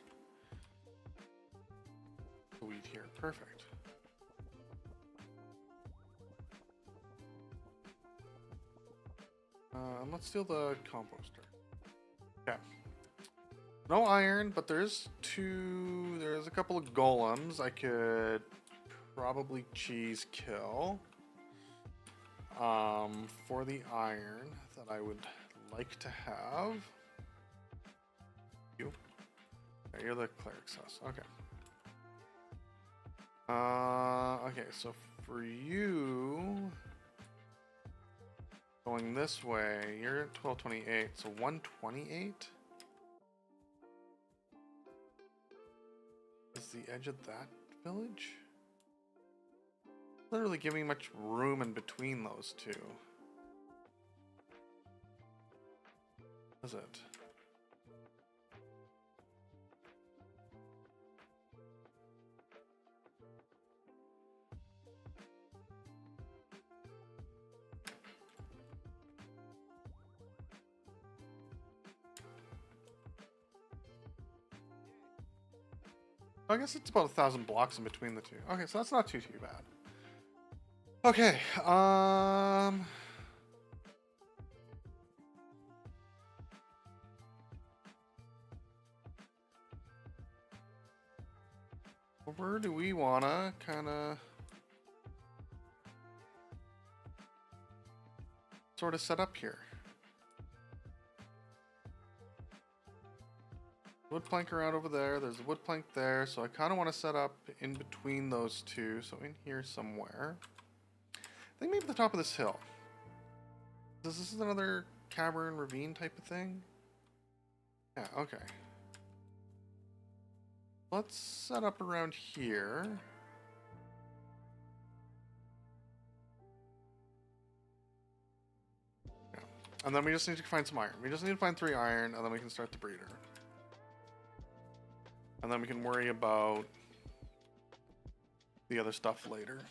The wheat here. Perfect. Let's steal the composter. Okay. No iron, but there's a couple of golems I could probably cheese kill for the iron that I would like to have. You. Okay, you're the cleric's house. Okay. Okay, so for you going this way, you're at 1228, so 128 is the edge of that village. Doesn't really give me much room in between those two, does it? I guess it's about 1,000 blocks in between the two. Okay, so that's not too bad. Okay, where do we wanna kinda sort of set up here? Wood plank around over there. There's a wood plank there, so I kind of want to set up in between those two. So in here somewhere. I think maybe the top of this hill. This is another cavern ravine type of thing. Yeah, okay. Let's set up around here. Yeah. And then we just need to find some iron. We just need to find 3 iron, and then we can start the breeder. And then we can worry about the other stuff later.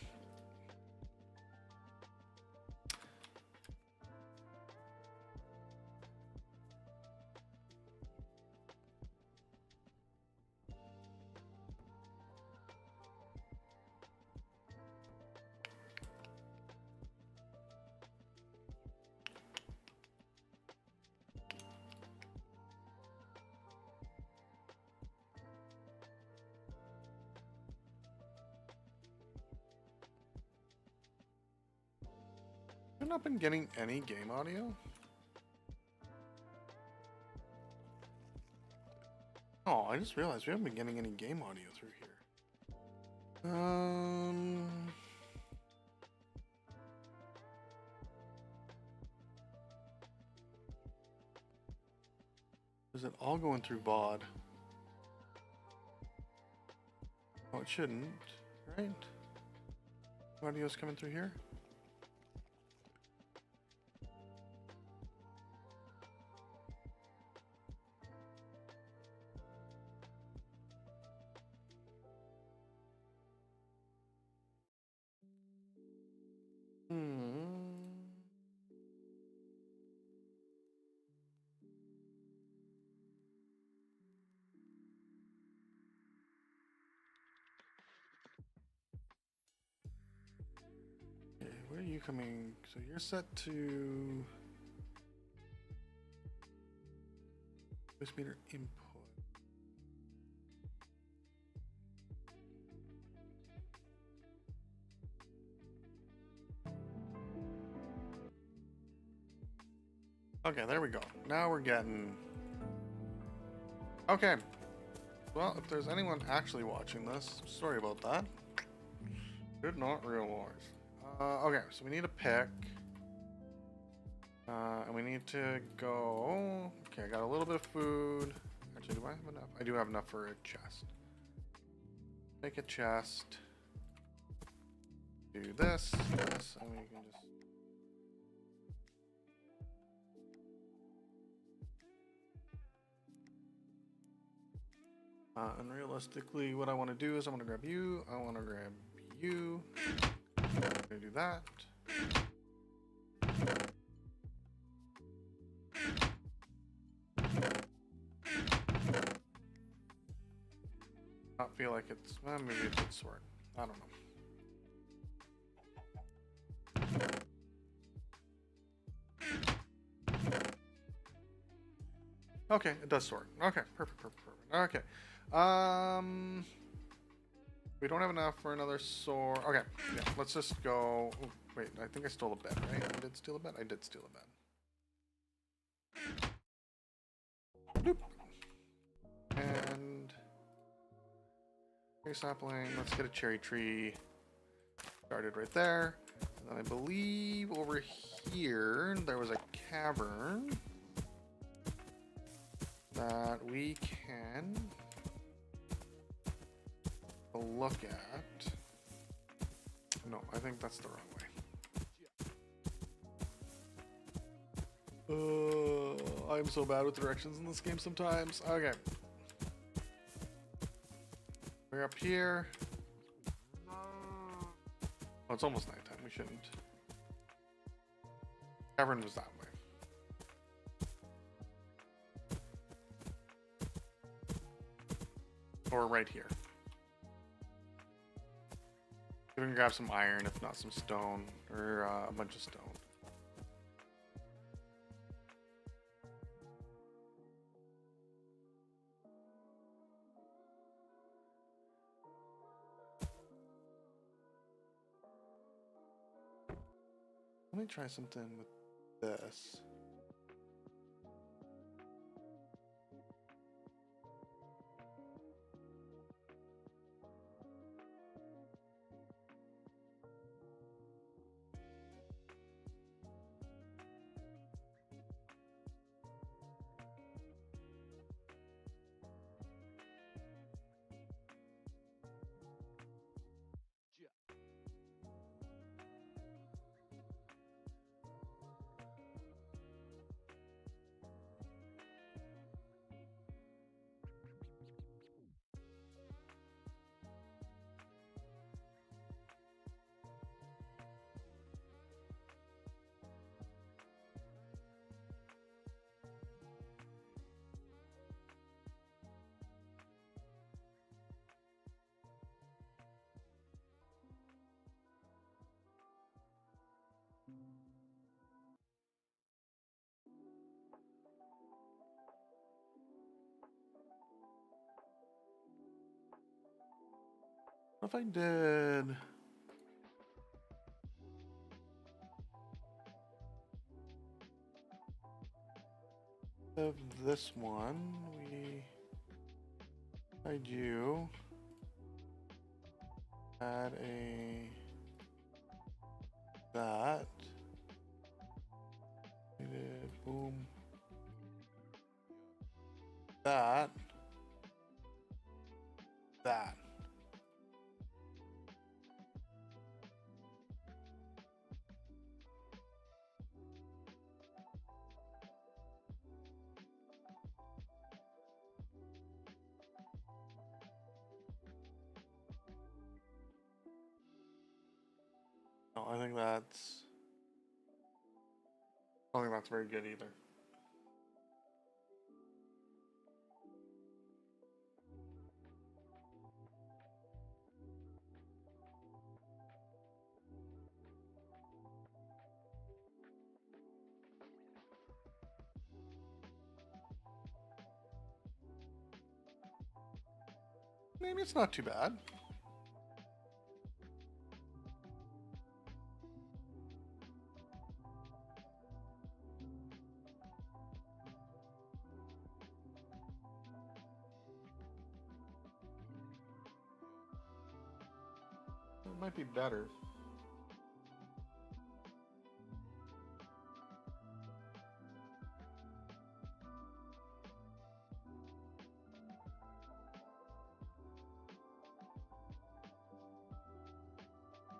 I've not been getting any game audio. Oh, I just realized we haven't been getting any game audio through here. Is it all going through VOD? Oh, it shouldn't, right? Audio's coming through here? Okay, where are you coming? So you're set to voice meter input. Okay, there we go. Now we're getting... Okay. Well, if there's anyone actually watching this, sorry about that. Did not realize. Okay, so we need a pick. And we need to go... Okay, I got a little bit of food. Actually, do I have enough? I do have enough for a chest. Make a chest. Do this, and we can just... and realistically, what I want to do is I want to grab you, I want to grab you, I'm going to do that. I feel like it's, well, maybe it's a sword, I don't know. Okay, it does sword. Okay, perfect. Okay. We don't have enough for another sword. Okay, yeah, let's just go. Ooh, wait, I think I stole a bed, right? I did steal a bed? I did steal a bed. Boop. And cherry sapling. Let's get a cherry tree started right there. And then I believe over here there was a cavern that we can look at. No, I think that's the wrong way. I'm so bad with directions in this game sometimes. Okay. We're up here. Oh, it's almost nighttime. We shouldn't. Cavern was that way. Or right here. We can grab some iron, if not some stone, or a bunch of stone. Let me try something with this. What if I did... of this one, I do add that. We did boom. That. No, I think that's. I don't think that's very good either. Maybe it's not too bad. It might be better.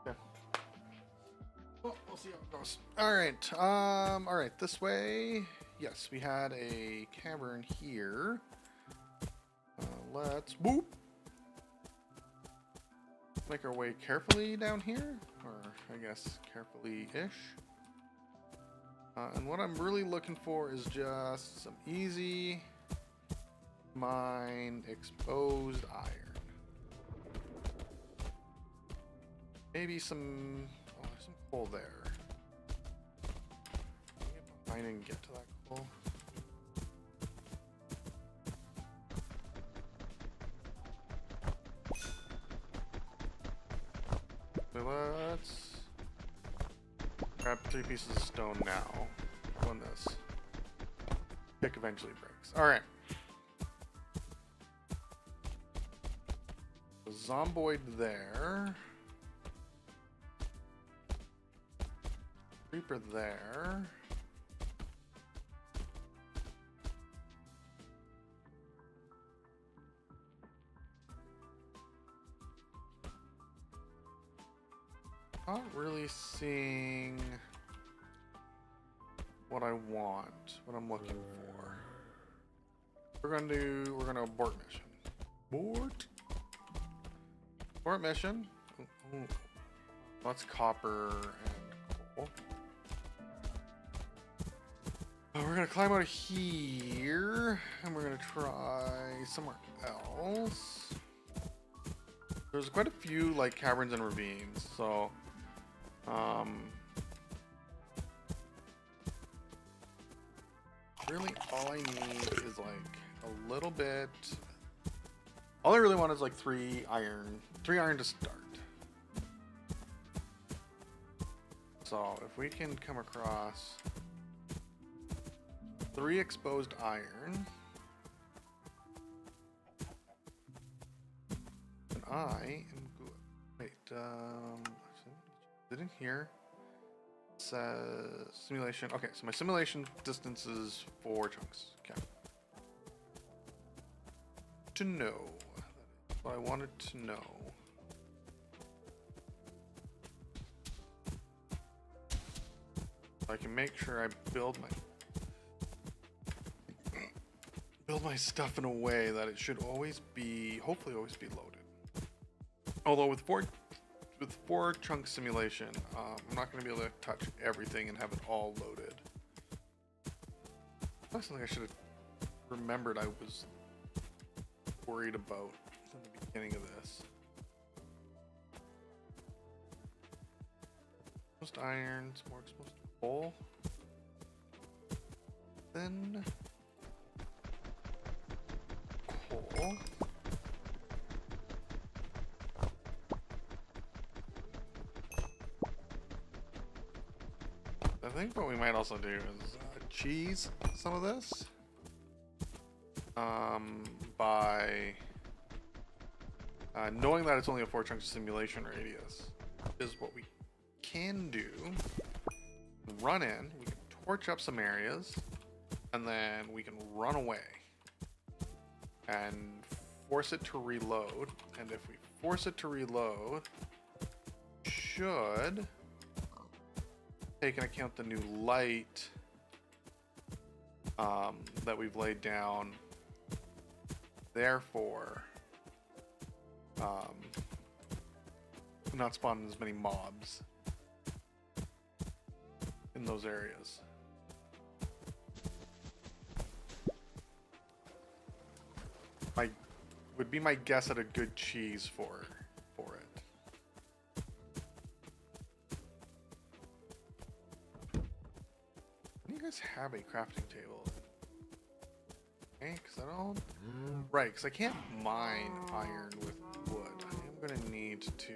Okay. Well, we'll see how it goes. All right, this way. Yes, we had a cavern here. Let's whoop. Make our way carefully down here, or I guess carefully-ish. And what I'm really looking for is just some easy mine exposed iron. Maybe some, oh, there's some coal there. I didn't get to that coal. So let's grab 3 pieces of stone now. On this. Pick eventually breaks. Alright. Zomboid there. Reaper there. Not really seeing what I want, what I'm looking for. We're gonna abort mission. Abort mission. Ooh. Lots of copper and coal. We're gonna climb out of here and we're gonna try somewhere else. There's quite a few like caverns and ravines, so really all I need is like a little bit. All I really want is like 3 iron to start. So if we can come across 3 exposed iron, then I am good. Wait, is it in here? It says simulation. Okay, so my simulation distance is 4 chunks. Okay. To know. That's what I wanted to know. I can make sure I build my stuff in a way that it should always be, hopefully always be loaded. Although with 4 chunk simulation, I'm not going to be able to touch everything and have it all loaded. That's something I should have remembered I was worried about in the beginning of this. Most iron, more exposed coal. Then coal. I think what we might also do is cheese some of this. by knowing that it's only a 4 chunk simulation radius is what we can do. Run in, we can torch up some areas, and then we can run away and force it to reload. And if we force it to reload, should take into account the new light that we've laid down. Therefore, not spawning as many mobs in those areas. Would be my guess at a good cheese for it. You guys have a crafting table. Okay, because I don't... Right, because I can't mine iron with wood. I am going to need to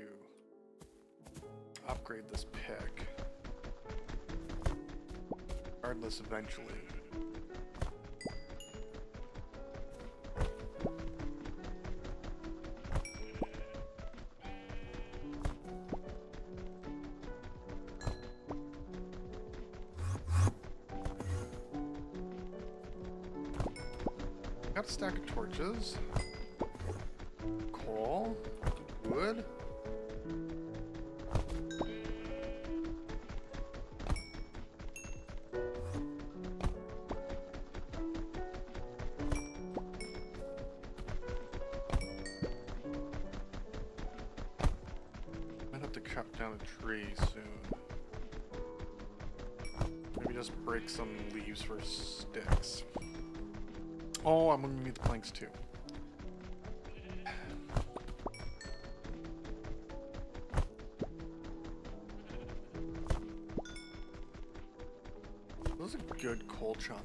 upgrade this pick. Regardless, eventually. Got a stack of torches, coal, wood. Might have to cut down a tree soon. Maybe just break some leaves for sticks. Oh, I'm gonna need the planks too. That was a good coal chunk.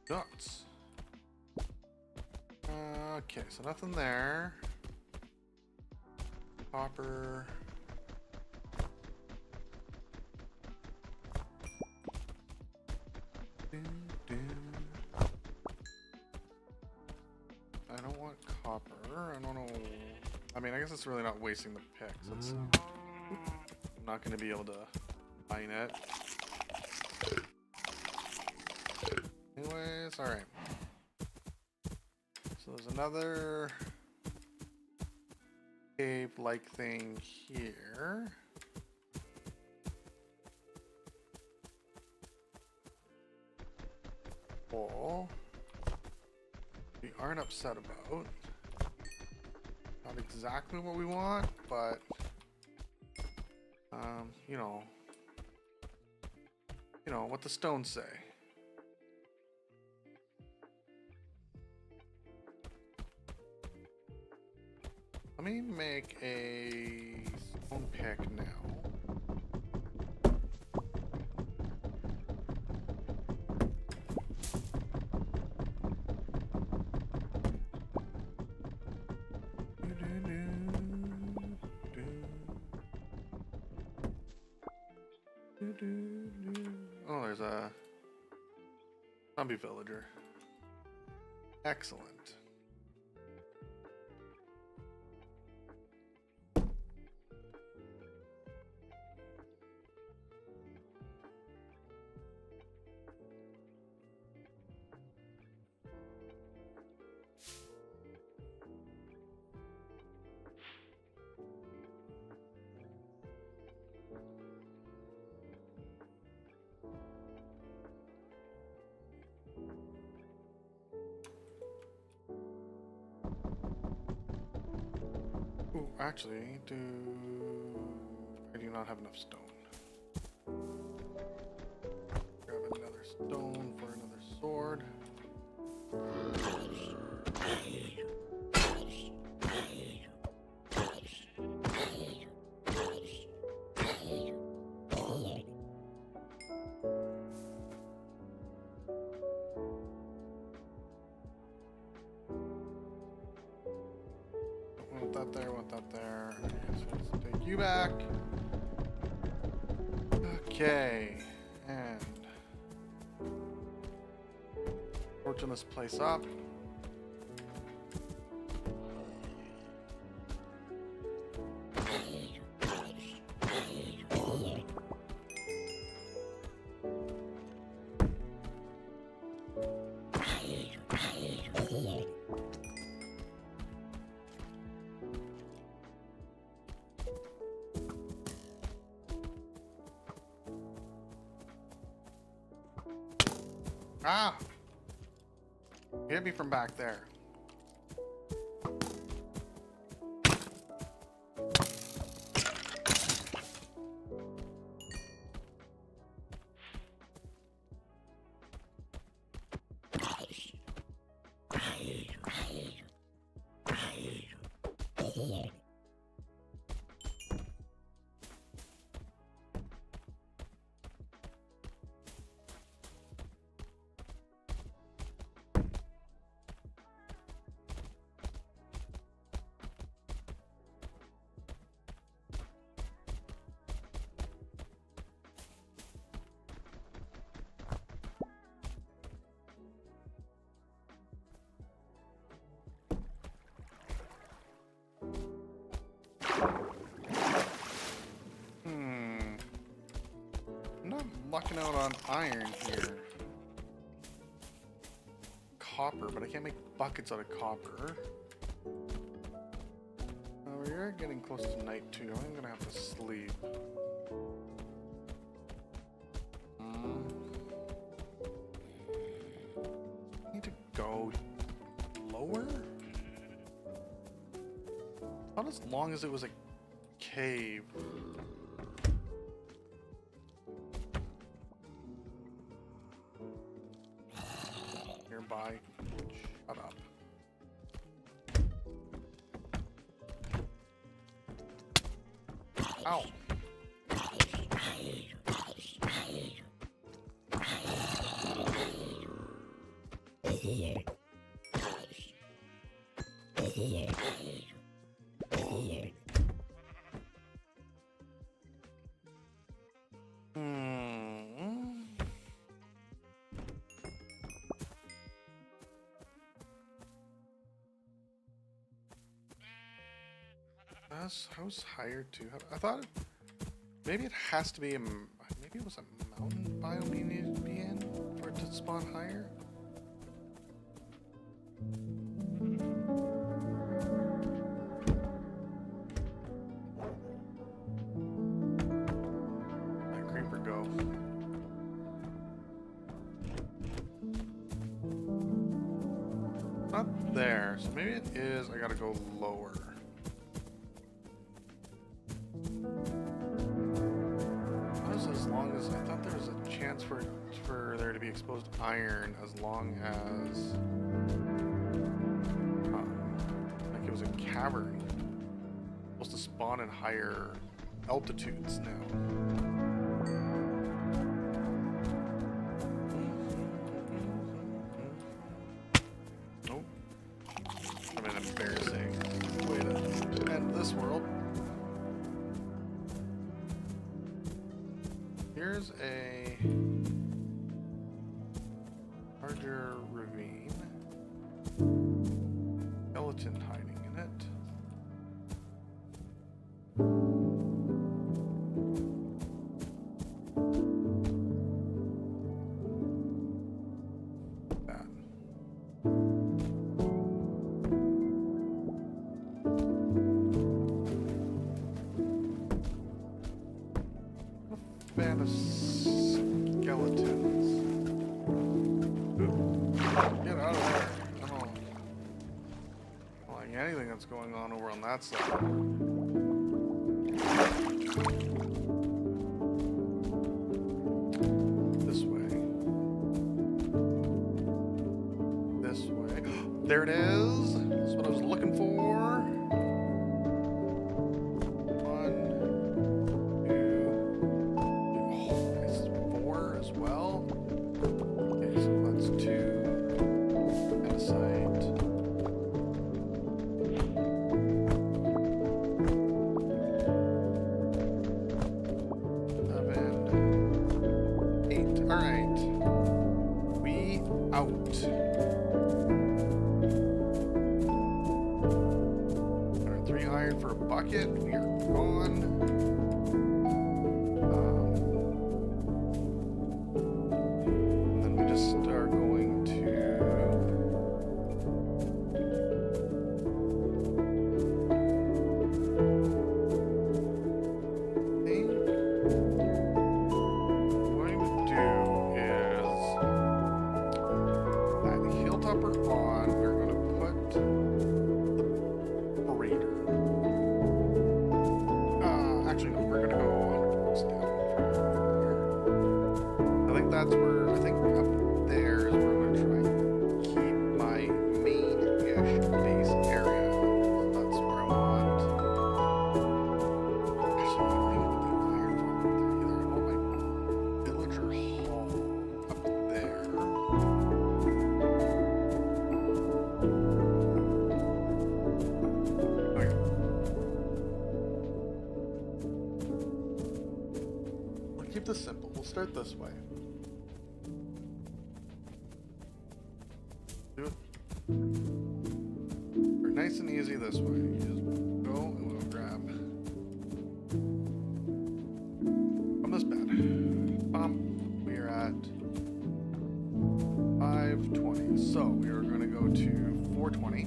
Nuts. Okay, so nothing there. Copper. I don't want copper. I don't know. I mean, I guess it's really not wasting the picks. It's I'm not going to be able to mine it. Anyways, alright. So there's another cave-like thing here. Coal. We aren't upset about. Not exactly what we want, but you know what the stones say. Let me make a stone pick now. Oh, there's a zombie villager. Excellent. Ooh, actually, I do not have enough stone. Grab another stone for another sword. that there, want that there. Okay, so let's take you back. Okay, and torching this place up. Ah! Hit me from back there. Lucking out on iron here. Copper, but I can't make buckets out of copper. We're getting close to night too. I'm gonna have to sleep. I need to go lower? Not as long as it was a cave. Nearby. Shut up. Ow. House higher too. I thought maybe it has to be maybe it was a mountain biome you needed to be in for it to spawn higher. Let creeper go. Not there, so maybe it is. I gotta go lower. As long as I thought there was a chance for there to be exposed iron, as long as like it was a cavern. It's supposed to spawn in higher altitudes now. Nope. I mean, embarrassing way to end this world. Here's a larger ravine. Skeleton hiding in it. That. Fan of skeletons. Ooh. Get out of there. I don't like anything that's going on over on that side. This way. This way. There it is. That's what I was looking for. We out. 3 iron for a bucket. We are gone. And then we just are going to. That's where I think up there is where I'm going to try and keep my main-ish base area. That's where I want. Actually, I don't even want the iron farm up there either. I want my villager hall up there. Okay. We'll keep this simple. We'll start this way. We're nice and easy this way. You just go and we'll grab from this bed. We are at 520. So we are going to go to 420.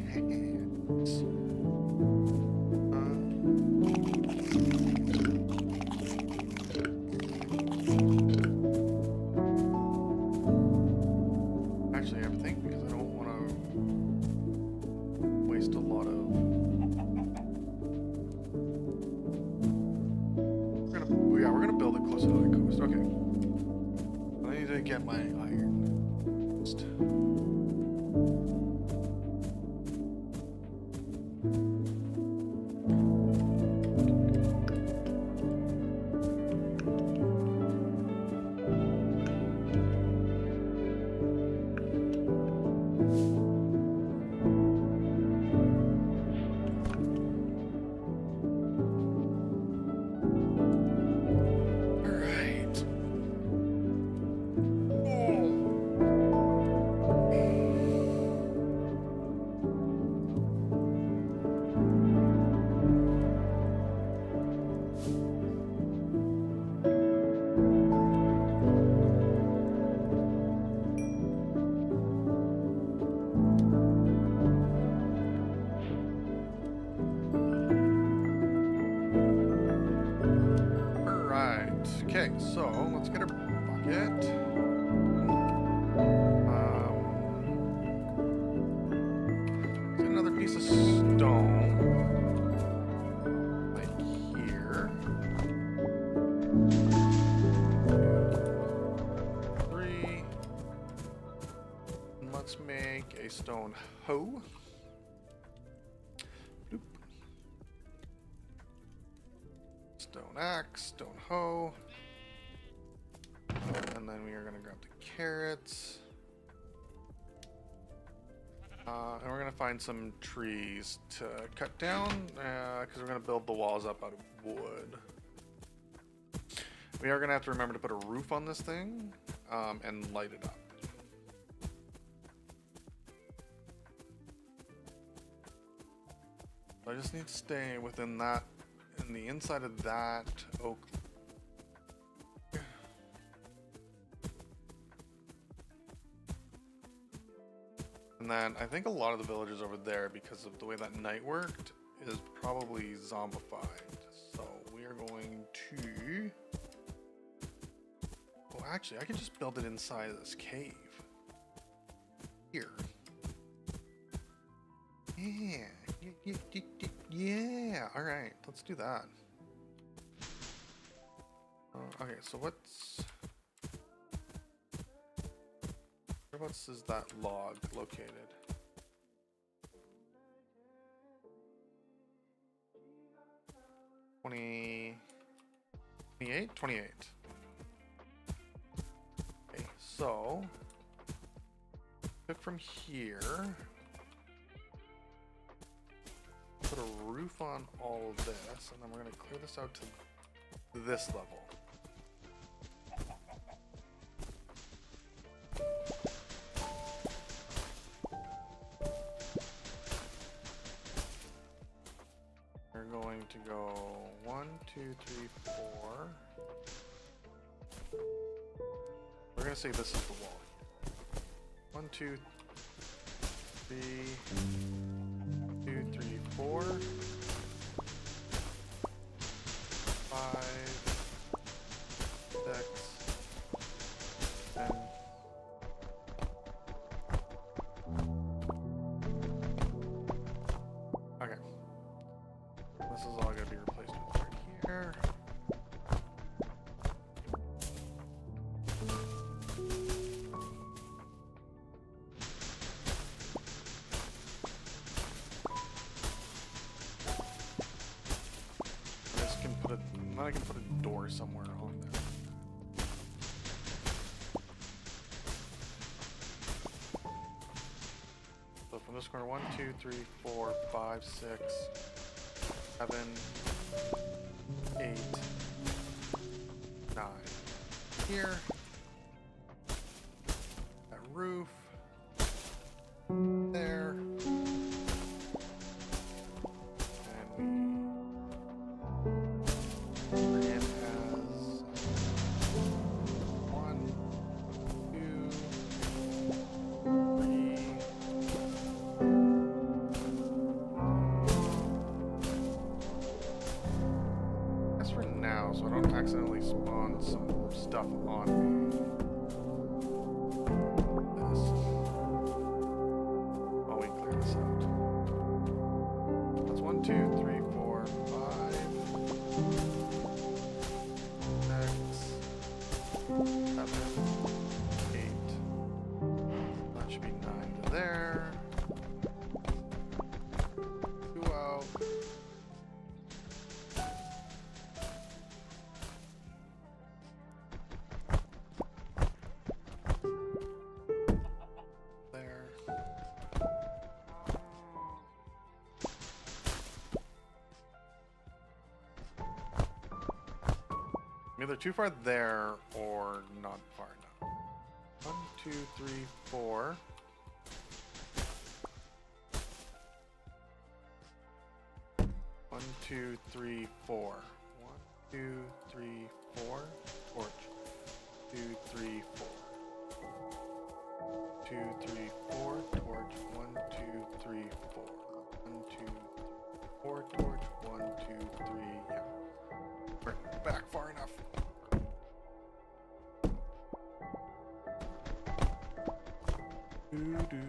Actually, I think because I don't want to waste a lot of. We're gonna build it closer to the coast. Okay. I need to get my iron. Okay, so let's get a bucket. Get another piece of stone. Like here. 3. And let's make a stone hoe. Bloop. Stone axe, stone hoe. And then we are going to grab the carrots. And we're going to find some trees to cut down because we're going to build the walls up out of wood. We are going to have to remember to put a roof on this thing and light it up. So I just need to stay within that, in the inside of that oak. And then I think a lot of the villages over there, because of the way that night worked, is probably zombified. So we are going to. Oh, actually, I can just build it inside of this cave. Here. Yeah. Yeah. All right. Let's do that. Okay. So what's. Whereabouts is that log located? $28? 28. Okay, so pick from here. Put a roof on all of this, and then we're going to clear this out to this level. 2, 3, 4. We're gonna say this is the wall. 1, 2, 3, 2, 3, 4, 5, 6, 7. Okay. This is all gonna be replaced with right here. Then I can put a door somewhere on there. So from this corner, 1, 2, 3, 4, 5, 6, 7, 8, 9. Here. That roof. There. So I don't accidentally spawn some stuff on me. This. While we clear this out. That's 1, 2, 3, 4, 5, 6, 7, 8. That should be 9 to there. 2 out. I'm either too far there or not far enough. 1, 2, 3, 4. One, 2, 3, 4. 1, 2, 3, 4. Torch. 2, 3, 4. 2, 3, 4. Torch. 1, 2, 3, 4. 1, 2, 4. Torch. 1, 2, 3. Yeah. We're back far enough. Do.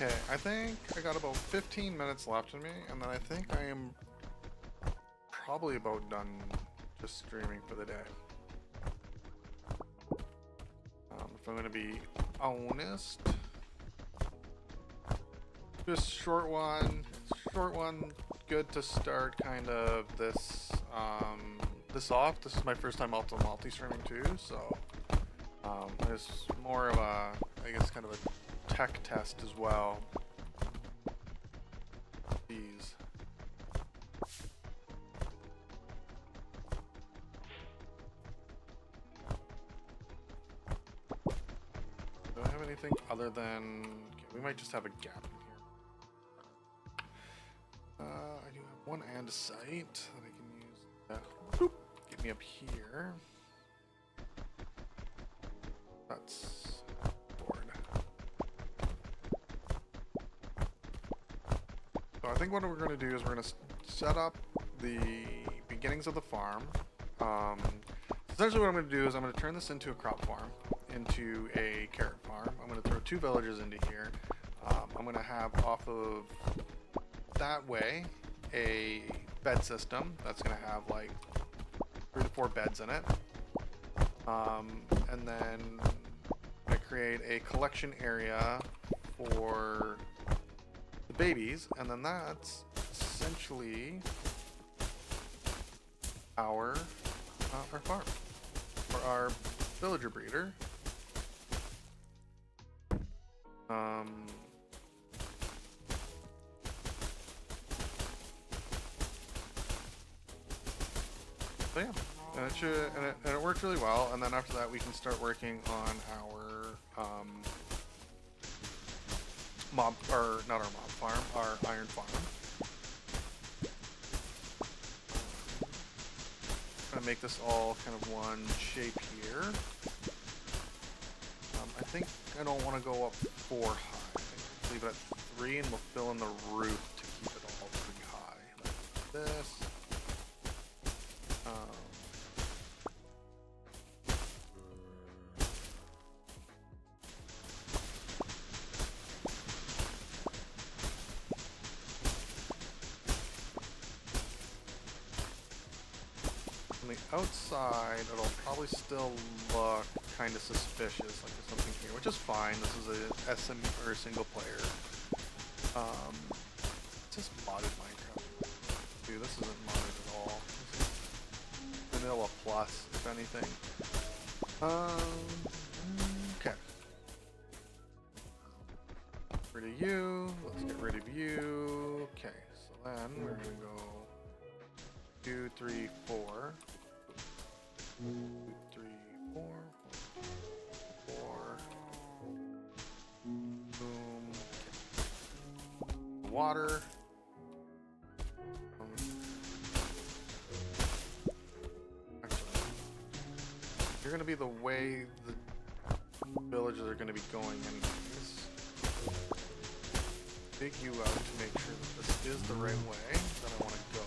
Okay, I think I got about 15 minutes left in me, and then I think I am probably about done just streaming for the day. If I'm going to be honest, just short one, good to start kind of this this off. This is my first time multi-streaming too, so it's more of a, I guess, kind of a tech test as well. These. Do I have anything other than... Okay, we might just have a gap in here. I do have one andesite that I can use. Boop, get me up here. advance board. So I think what we're going to do is we're going to set up the beginnings of the farm. Essentially what I'm going to do is I'm going to turn this into a crop farm, into a carrot farm. I'm going to throw 2 villagers into here. I'm going to have off of that way a bed system that's going to have like 3 to 4 beds in it. And then I'm going to create a collection area for the babies, and then that's essentially our farm, or our villager breeder. So yeah, and it worked really well. And then after that, we can start working on our not our mob farm, our iron farm. I'm gonna make this all kind of one shape here. I think I don't want to go up 4 high. I think leave it at 3, and we'll fill in the roof to keep it all pretty high, like this. On the outside, it'll probably still look kind of suspicious, like there's something here, which is fine. This is a SM or a single player. It's just modded Minecraft. Dude, this isn't modded at all. This is vanilla plus, if anything. Okay. Rid of you. Let's get rid of you. Okay, so then we're gonna go 2, 3, 4. 2, 3, 4. 4. Boom. Water. Actually, you're gonna be the way the villages are gonna be going anyways. Dig you out to make sure that this is the right way that I want to go.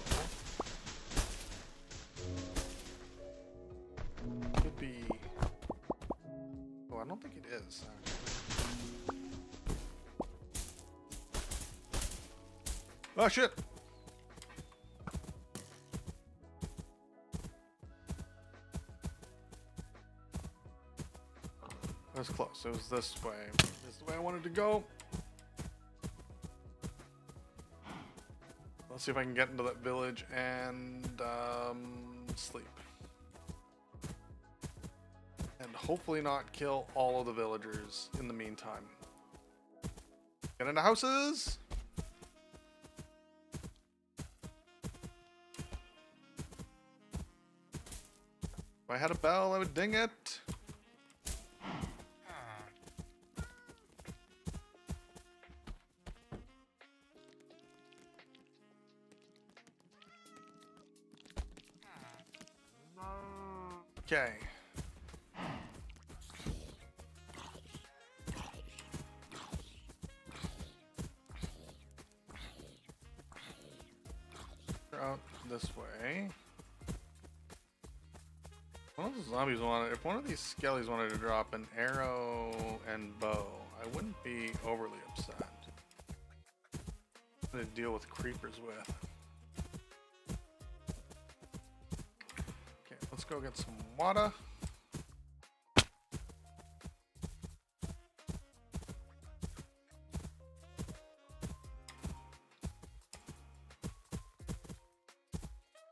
Could be. Oh, I don't think it is. Actually. Oh shit! That was close. It was this way. This is the way I wanted to go. Let's see if I can get into that village and sleep. And hopefully not kill all of the villagers in the meantime. Get into houses! If I had a bell, I would ding it. Okay. Out this way. One of the zombies wanted, if one of these skellies wanted to drop an arrow and bow, I wouldn't be overly upset. I'm gonna deal with creepers with. Okay, let's go get some water.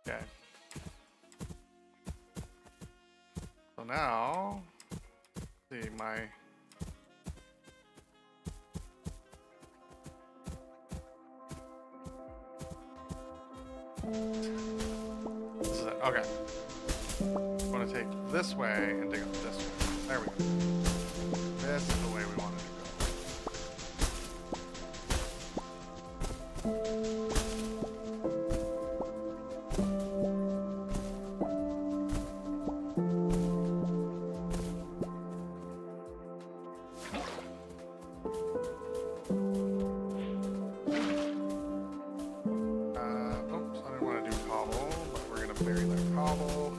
Okay. So now, let's see my. This is it. Okay. I want to take this way and dig up this way. There we go. This is the way we wanted to go. very light cobble.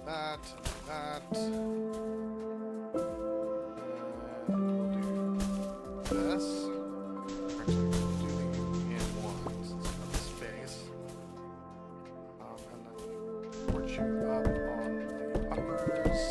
That, that. And we'll do this. Actually, we'll do the in one since we have the space. And then port you up on the uppers.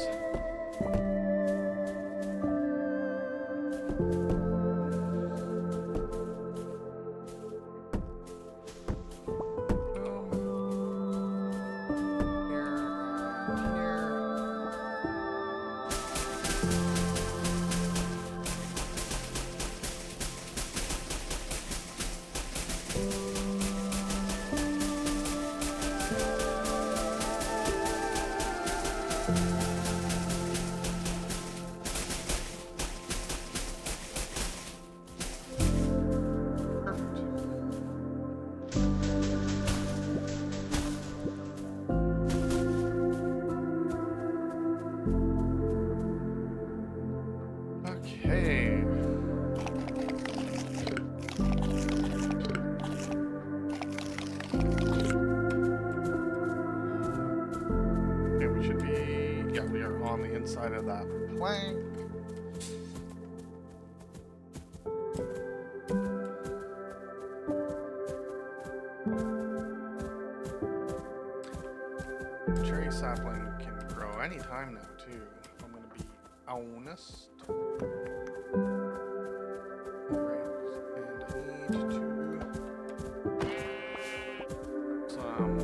Side of that plank. Cherry sapling can grow anytime now too, if I'm gonna be honest. Alright, and I need to some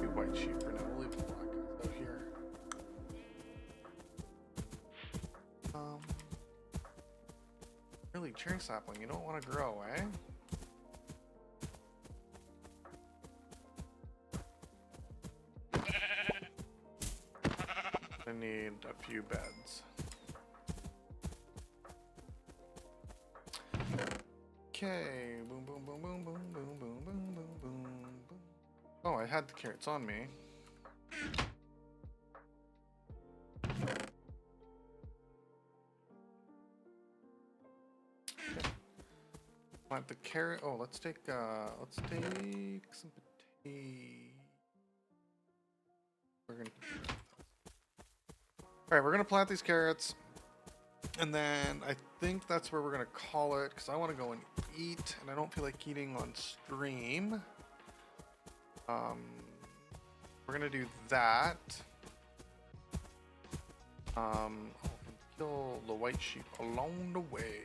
be white sheep for now. We'll leave the black guys out here. Really, cherry sapling, you don't want to grow, eh? I need a few beds. Okay, boom, boom, boom, boom, boom, boom, boom, boom, boom, boom, boom. Oh, I had the carrots on me. Plant the carrot. Oh, let's take some potato. We're gonna plant these carrots, and then I think that's where we're gonna call it because I want to go and eat, and I don't feel like eating on stream. We're gonna do that. Kill the white sheep along the way.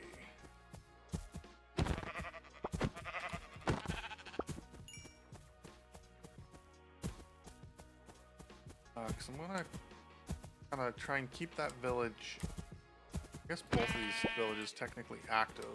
Because I'm gonna kind of try and keep that village. I guess both of these villages technically active.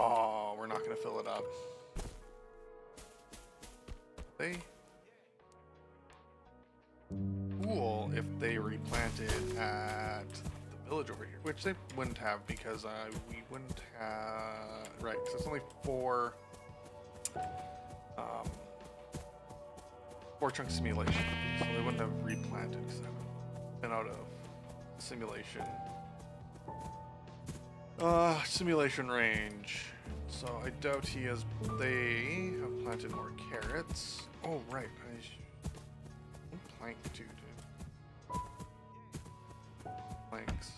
Oh, we're not gonna fill it up. Cool if they replanted at the village over here, which they wouldn't have because we wouldn't have, right, because it's only four chunk simulation, so they wouldn't have replanted because I've been out of simulation. Simulation range. So I doubt he has. They have planted more carrots. Oh right, plank too, dude. Planks.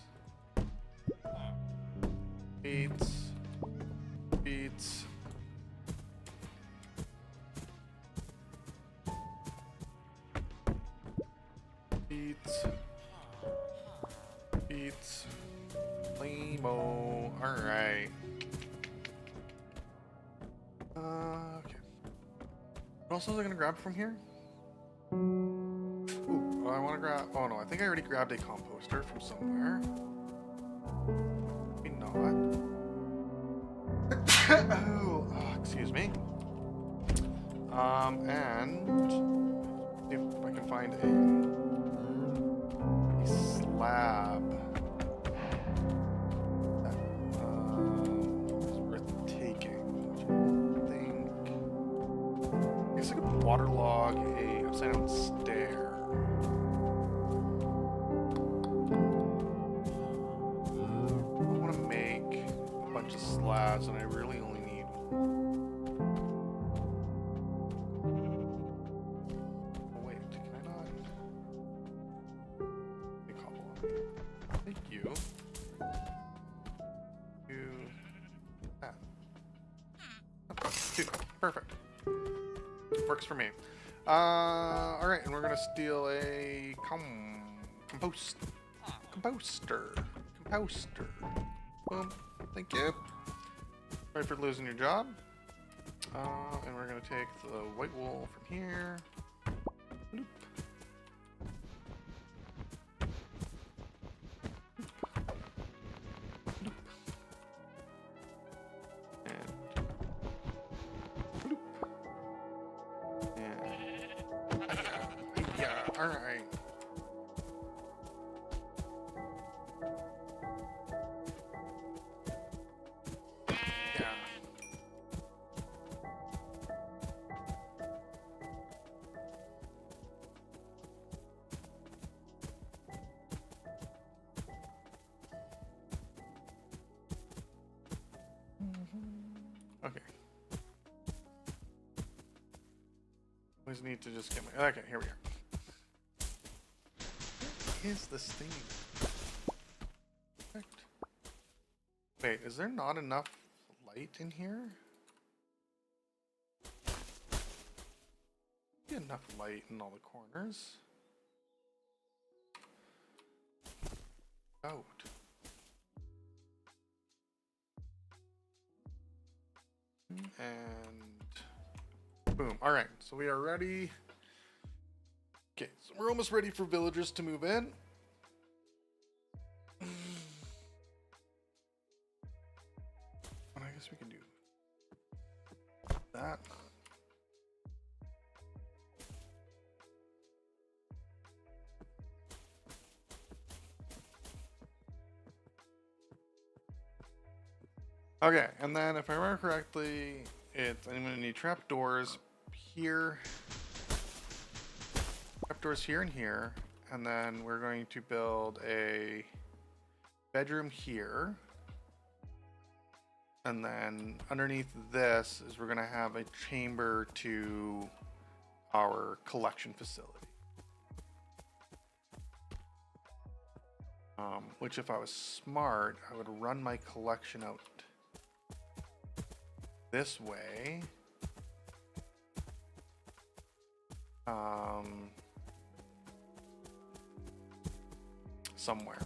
Beets. Beets. Beets. Beets. Limo. Alright. Okay. What else was I gonna grab from here? Ooh, I wanna grab. Oh no, I think I already grabbed a composter from somewhere. Maybe not. Oh, excuse me. And we can find a slab that is worth taking. Which I guess I could waterlog a upside down stair. I want to make a bunch of slabs, and I really only need. Oh wait, can I not? Make cobble. Thank you. Do that. Okay, two. Perfect. Works for me. All right, and we're gonna steal a composter. Boom. Thank you. Sorry for losing your job. And we're gonna take the white wool from here. Bloop. Alright. Yeah. Okay. Always need to just get my. Okay, here we are. Is this thing? Perfect. Wait, is there not enough light in here? Enough light in all the corners. Out. And boom. All right, so we are ready. Okay, so we're almost ready for villagers to move in. I guess we can do that. Okay, and then if I remember correctly, I'm going to need trapdoors here. Trapdoors here and here, and then we're going to build a bedroom here, and then underneath this is we're going to have a chamber to our collection facility, which if I was smart I would run my collection out this way, somewhere,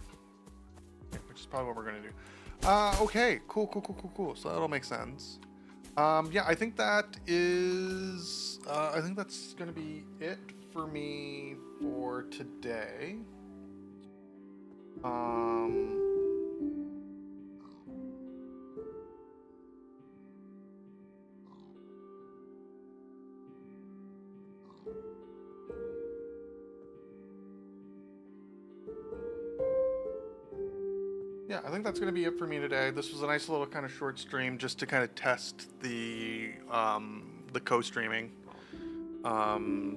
which is probably what we're gonna do. Okay, cool. So that'll make sense. Yeah, I think that is. I think that's gonna be it for me for today. Yeah, I think that's going to be it for me today. This was a nice little kind of short stream just to kind of test the co-streaming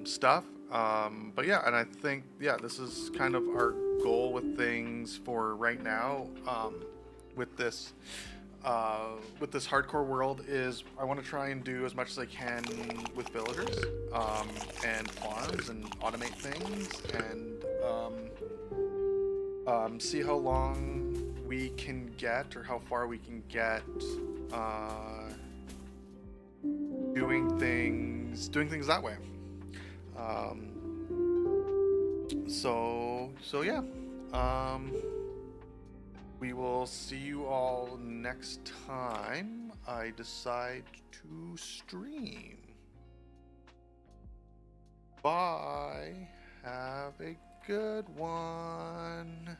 stuff. But yeah, and I think, yeah, this is kind of our goal with things for right now. With this hardcore world is I want to try and do as much as I can with villagers and farms and automate things and see how long we can get, or how far we can get doing things that way. So yeah, we will see you all next time I decide to stream. Bye. Have a good one.